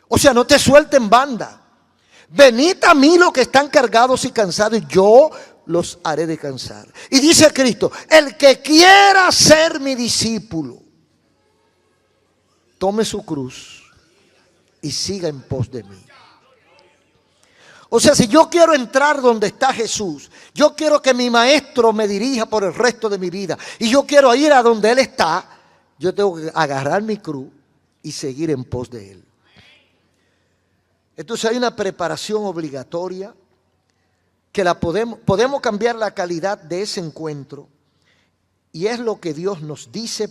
O sea, no te suelten en banda. Venid a mí los que están cargados y cansados, y yo los haré descansar. Y dice Cristo, el que quiera ser mi discípulo, tome su cruz y siga en pos de mí. O sea, si yo quiero entrar donde está Jesús, yo quiero que mi maestro me dirija por el resto de mi vida, y yo quiero ir a donde Él está, yo tengo que agarrar mi cruz y seguir en pos de Él. Entonces hay una preparación obligatoria que podemos cambiar la calidad de ese encuentro, y es lo que Dios nos dice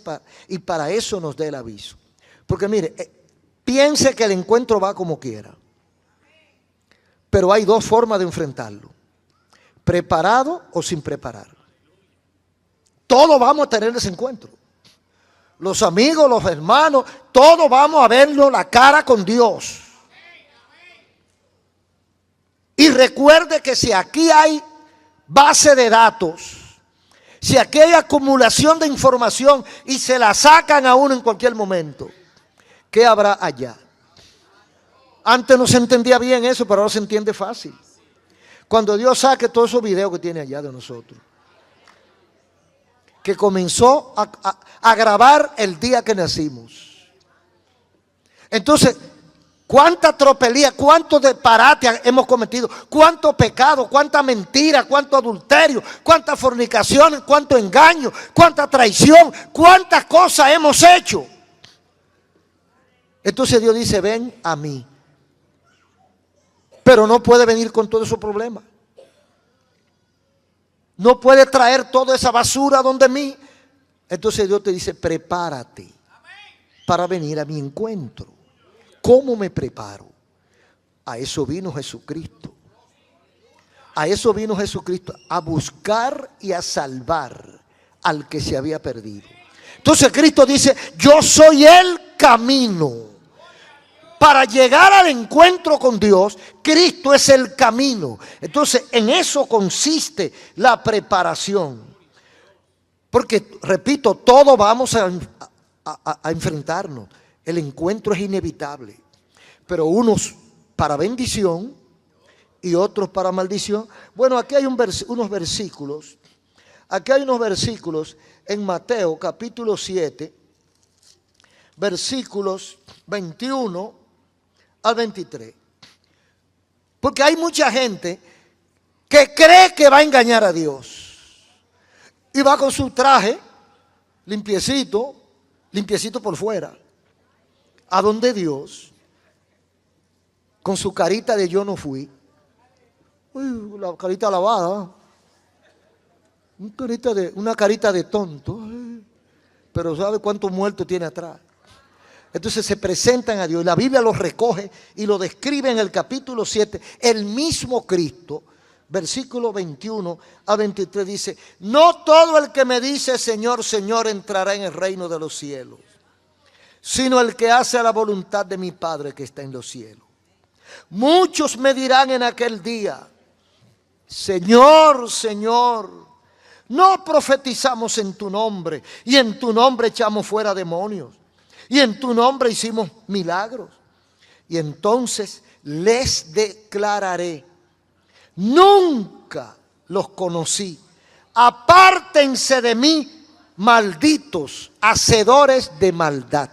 y para eso nos da el aviso. Porque mire, piense que el encuentro va como quiera. Pero hay dos formas de enfrentarlo. Preparado o sin preparar. Todos vamos a tener ese encuentro. Los amigos, los hermanos, todos vamos a vernos la cara con Dios. Y recuerde que si aquí hay base de datos, si aquí hay acumulación de información y se la sacan a uno en cualquier momento, ¿qué habrá allá? Antes no se entendía bien eso, pero ahora se entiende fácil. Cuando Dios saque todos esos videos que tiene allá de nosotros, que comenzó a grabar el día que nacimos. Entonces, cuánta tropelía, cuánto disparate hemos cometido, cuánto pecado, cuánta mentira, cuánto adulterio, cuánta fornicación, cuánto engaño, cuánta traición, cuántas cosas hemos hecho. Entonces Dios dice, ven a mí. Pero no puede venir con todos esos problemas. No puede traer toda esa basura donde mí. Entonces Dios te dice, prepárate para venir a mi encuentro. ¿Cómo me preparo? A eso vino Jesucristo. A eso vino Jesucristo, a buscar y a salvar al que se había perdido. Entonces Cristo dice, yo soy el camino. Para llegar al encuentro con Dios, Cristo es el camino. Entonces, en eso consiste la preparación. Porque, repito, todos vamos a enfrentarnos. El encuentro es inevitable. Pero unos para bendición y otros para maldición. Bueno, aquí hay unos versículos. Aquí hay unos versículos en Mateo capítulo 7, versículos 21 al 23. Porque hay mucha gente que cree que va a engañar a Dios. Y va con su traje limpiecito, limpiecito por fuera. ¿A dónde Dios? Con su carita de yo no fui. Uy, la carita lavada. Una carita de tonto. Pero ¿sabe cuántos muertos tiene atrás? Entonces se presentan a Dios. La Biblia los recoge y lo describe en el capítulo 7. El mismo Cristo, versículo 21 a 23 dice: no todo el que me dice Señor, Señor entrará en el reino de los cielos, sino el que hace la voluntad de mi Padre que está en los cielos. Muchos me dirán en aquel día: Señor, Señor, no profetizamos en tu nombre, y en tu nombre echamos fuera demonios, y en tu nombre hicimos milagros. Y entonces les declararé: nunca los conocí. Apártense de mí, malditos, hacedores de maldad.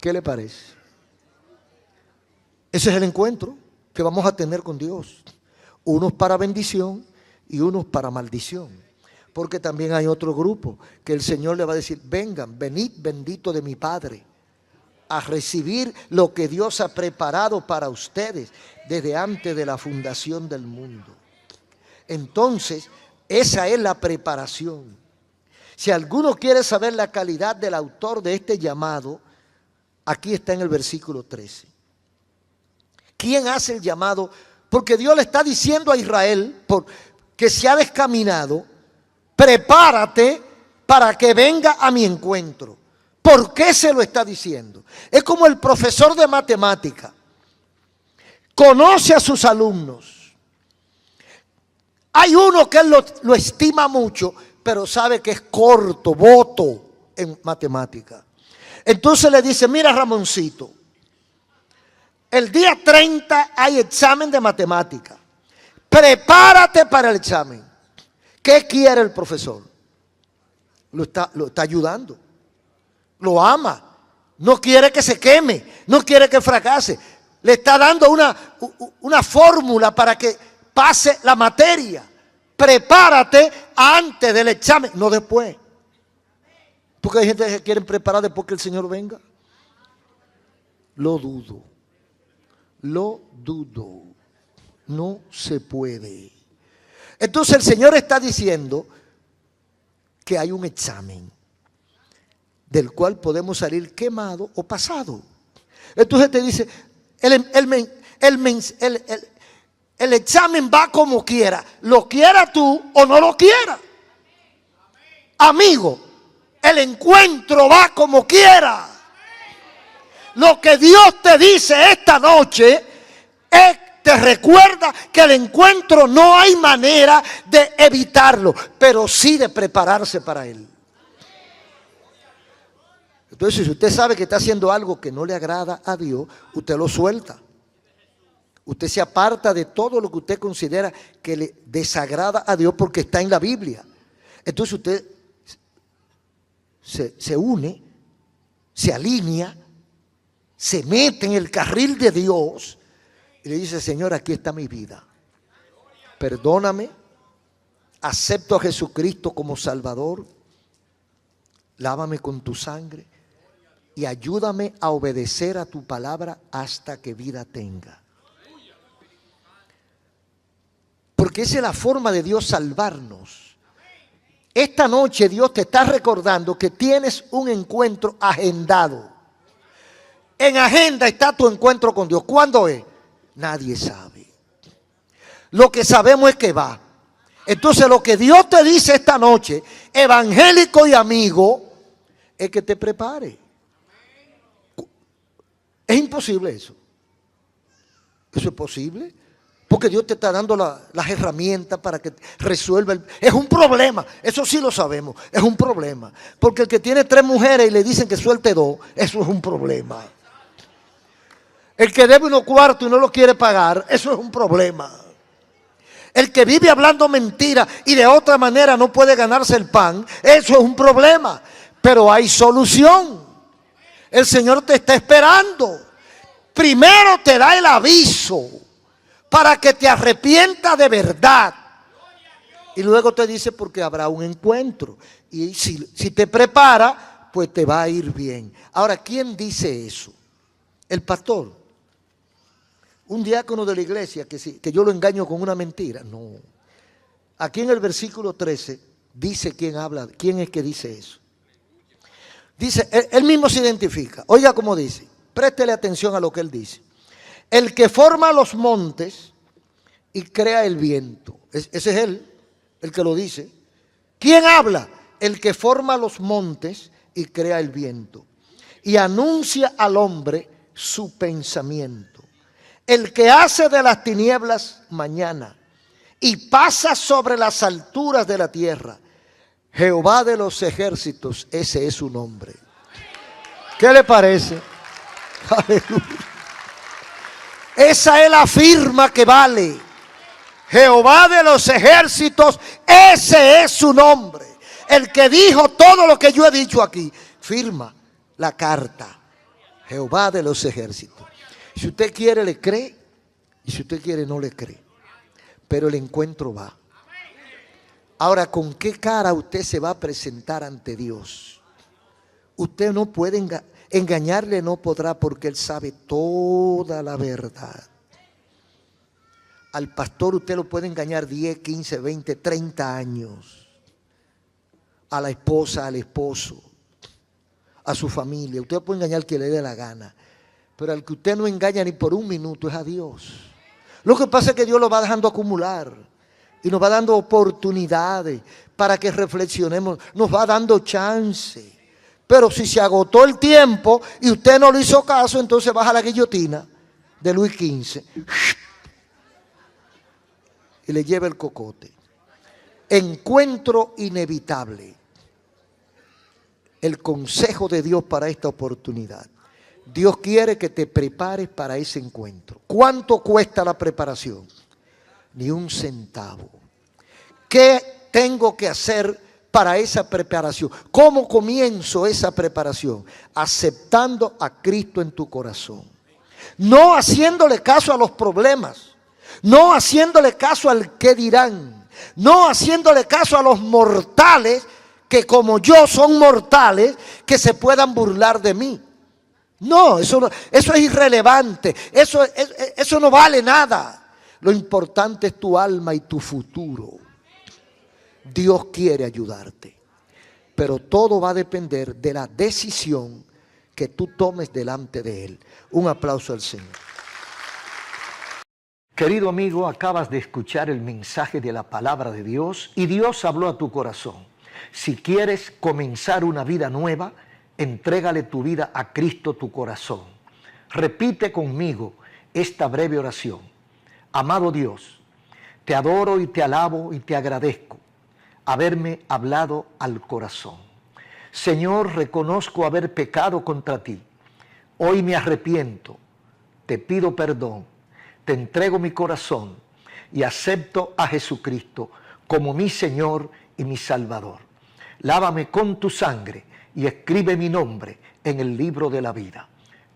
¿Qué le parece? Ese es el encuentro que vamos a tener con Dios. Unos para bendición y unos para maldición. Porque también hay otro grupo que el Señor le va a decir: vengan, venid bendito de mi Padre, a recibir lo que Dios ha preparado para ustedes desde antes de la fundación del mundo. Entonces, esa es la preparación. Si alguno quiere saber la calidad del autor de este llamado, aquí está en el versículo 13. ¿Quién hace el llamado? Porque Dios le está diciendo a Israel, que se ha descaminado: prepárate para que venga a mi encuentro. ¿Por qué se lo está diciendo? Es como el profesor de matemática. Conoce a sus alumnos. Hay uno que él lo estima mucho, pero sabe que es corto, boto en matemática. Entonces le dice: mira, Ramoncito, el día 30 hay examen de matemática. Prepárate para el examen. ¿Qué quiere el profesor? Lo está ayudando. Lo ama. No quiere que se queme. No quiere que fracase. Le está dando una fórmula para que pase la materia. Prepárate antes del examen, no después. Porque hay gente que se quiere preparar después que el Señor venga. Lo dudo. Lo dudo. No se puede. Entonces el Señor está diciendo que hay un examen del cual podemos salir quemado o pasado. Entonces te dice: el examen va como quiera. Lo quiera tú o no lo quiera. Amigo, el encuentro va como quiera. Lo que Dios te dice esta noche es: te recuerda que el encuentro no hay manera de evitarlo, pero sí de prepararse para él. Entonces, si usted sabe que está haciendo algo que no le agrada a Dios, usted lo suelta. Usted se aparta de todo lo que usted considera que le desagrada a Dios, porque está en la Biblia. Entonces usted se une, se alinea, se mete en el carril de Dios y le dice: Señor, aquí está mi vida. Perdóname, acepto a Jesucristo como Salvador, lávame con tu sangre y ayúdame a obedecer a tu palabra hasta que vida tenga. Porque esa es la forma de Dios salvarnos. Esta noche Dios te está recordando que tienes un encuentro agendado. En agenda está tu encuentro con Dios. ¿Cuándo es? Nadie sabe. Lo que sabemos es que va. Entonces lo que Dios te dice esta noche, evangélico y amigo, es que te prepare. Es imposible eso. ¿Eso es posible? Porque Dios te está dando las herramientas para que resuelva Es un problema, eso sí lo sabemos, es un problema. Porque el que tiene 3 mujeres y le dicen que suelte 2, eso es un problema. El que debe unos cuartos y no lo quiere pagar, eso es un problema. El que vive hablando mentiras y de otra manera no puede ganarse el pan, eso es un problema. Pero hay solución. El Señor te está esperando. Primero te da el aviso para que te arrepientas de verdad. Y luego te dice porque habrá un encuentro. Y si te prepara, pues te va a ir bien. Ahora, ¿quién dice eso? El pastor. Un diácono de la iglesia que yo lo engaño con una mentira. No. Aquí en el versículo 13 dice quién habla, quién es que dice eso. Dice, él mismo se identifica. Oiga cómo dice. Préstele atención a lo que él dice. El que forma los montes y crea el viento. Ese es él, el que lo dice. ¿Quién habla? El que forma los montes y crea el viento. Y anuncia al hombre su pensamiento. El que hace de las tinieblas mañana y pasa sobre las alturas de la tierra. Jehová de los ejércitos, ese es su nombre. ¿Qué le parece? Aleluya. Esa es la firma que vale. Jehová de los ejércitos, ese es su nombre. El que dijo todo lo que yo he dicho aquí. Firma la carta. Jehová de los ejércitos. Si usted quiere le cree y si usted quiere no le cree. Pero el encuentro va. Ahora, ¿con qué cara usted se va a presentar ante Dios? Usted no puede engañarle, no podrá, porque Él sabe toda la verdad. Al pastor usted lo puede engañar 10, 15, 20, 30 años. A la esposa, al esposo, a su familia. Usted puede engañar al que le dé la gana. Pero al que usted no engaña ni por un minuto es a Dios. Lo que pasa es que Dios lo va dejando acumular. Y nos va dando oportunidades para que reflexionemos. Nos va dando chance. Pero si se agotó el tiempo y usted no le hizo caso, entonces baja la guillotina de Luis XV. Y le lleva el cocote. Encuentro inevitable. El consejo de Dios para esta oportunidad. Dios quiere que te prepares para ese encuentro. ¿Cuánto cuesta la preparación? Ni un centavo. ¿Qué tengo que hacer para esa preparación? ¿Cómo comienzo esa preparación? Aceptando a Cristo en tu corazón. No haciéndole caso a los problemas. No haciéndole caso al qué dirán. No haciéndole caso a los mortales que como yo son mortales que se puedan burlar de mí. No, eso es irrelevante. Eso no vale nada. Lo importante es tu alma y tu futuro. Dios quiere ayudarte. Pero todo va a depender de la decisión que tú tomes delante de Él. Un aplauso al Señor. Querido amigo, acabas de escuchar el mensaje de la palabra de Dios y Dios habló a tu corazón. Si quieres comenzar una vida nueva, entrégale tu vida a Cristo tu corazón. Repite conmigo esta breve oración. Amado Dios, te adoro y te alabo y te agradezco haberme hablado al corazón. Señor, reconozco haber pecado contra ti. Hoy me arrepiento, te pido perdón, te entrego mi corazón y acepto a Jesucristo como mi Señor y mi Salvador. Lávame con tu sangre y escribe mi nombre en el libro de la vida.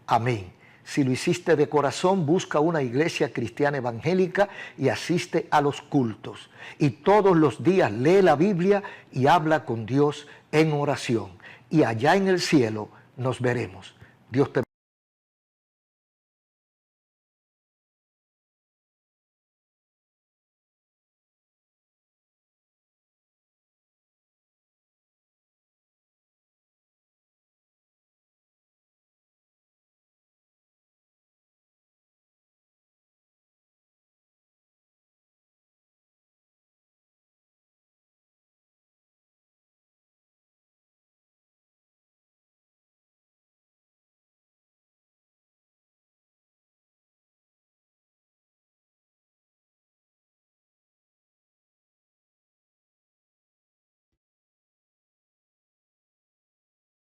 Amén. Si lo hiciste de corazón, busca una iglesia cristiana evangélica y asiste a los cultos. Y todos los días lee la Biblia y habla con Dios en oración. Y allá en el cielo nos veremos. Dios te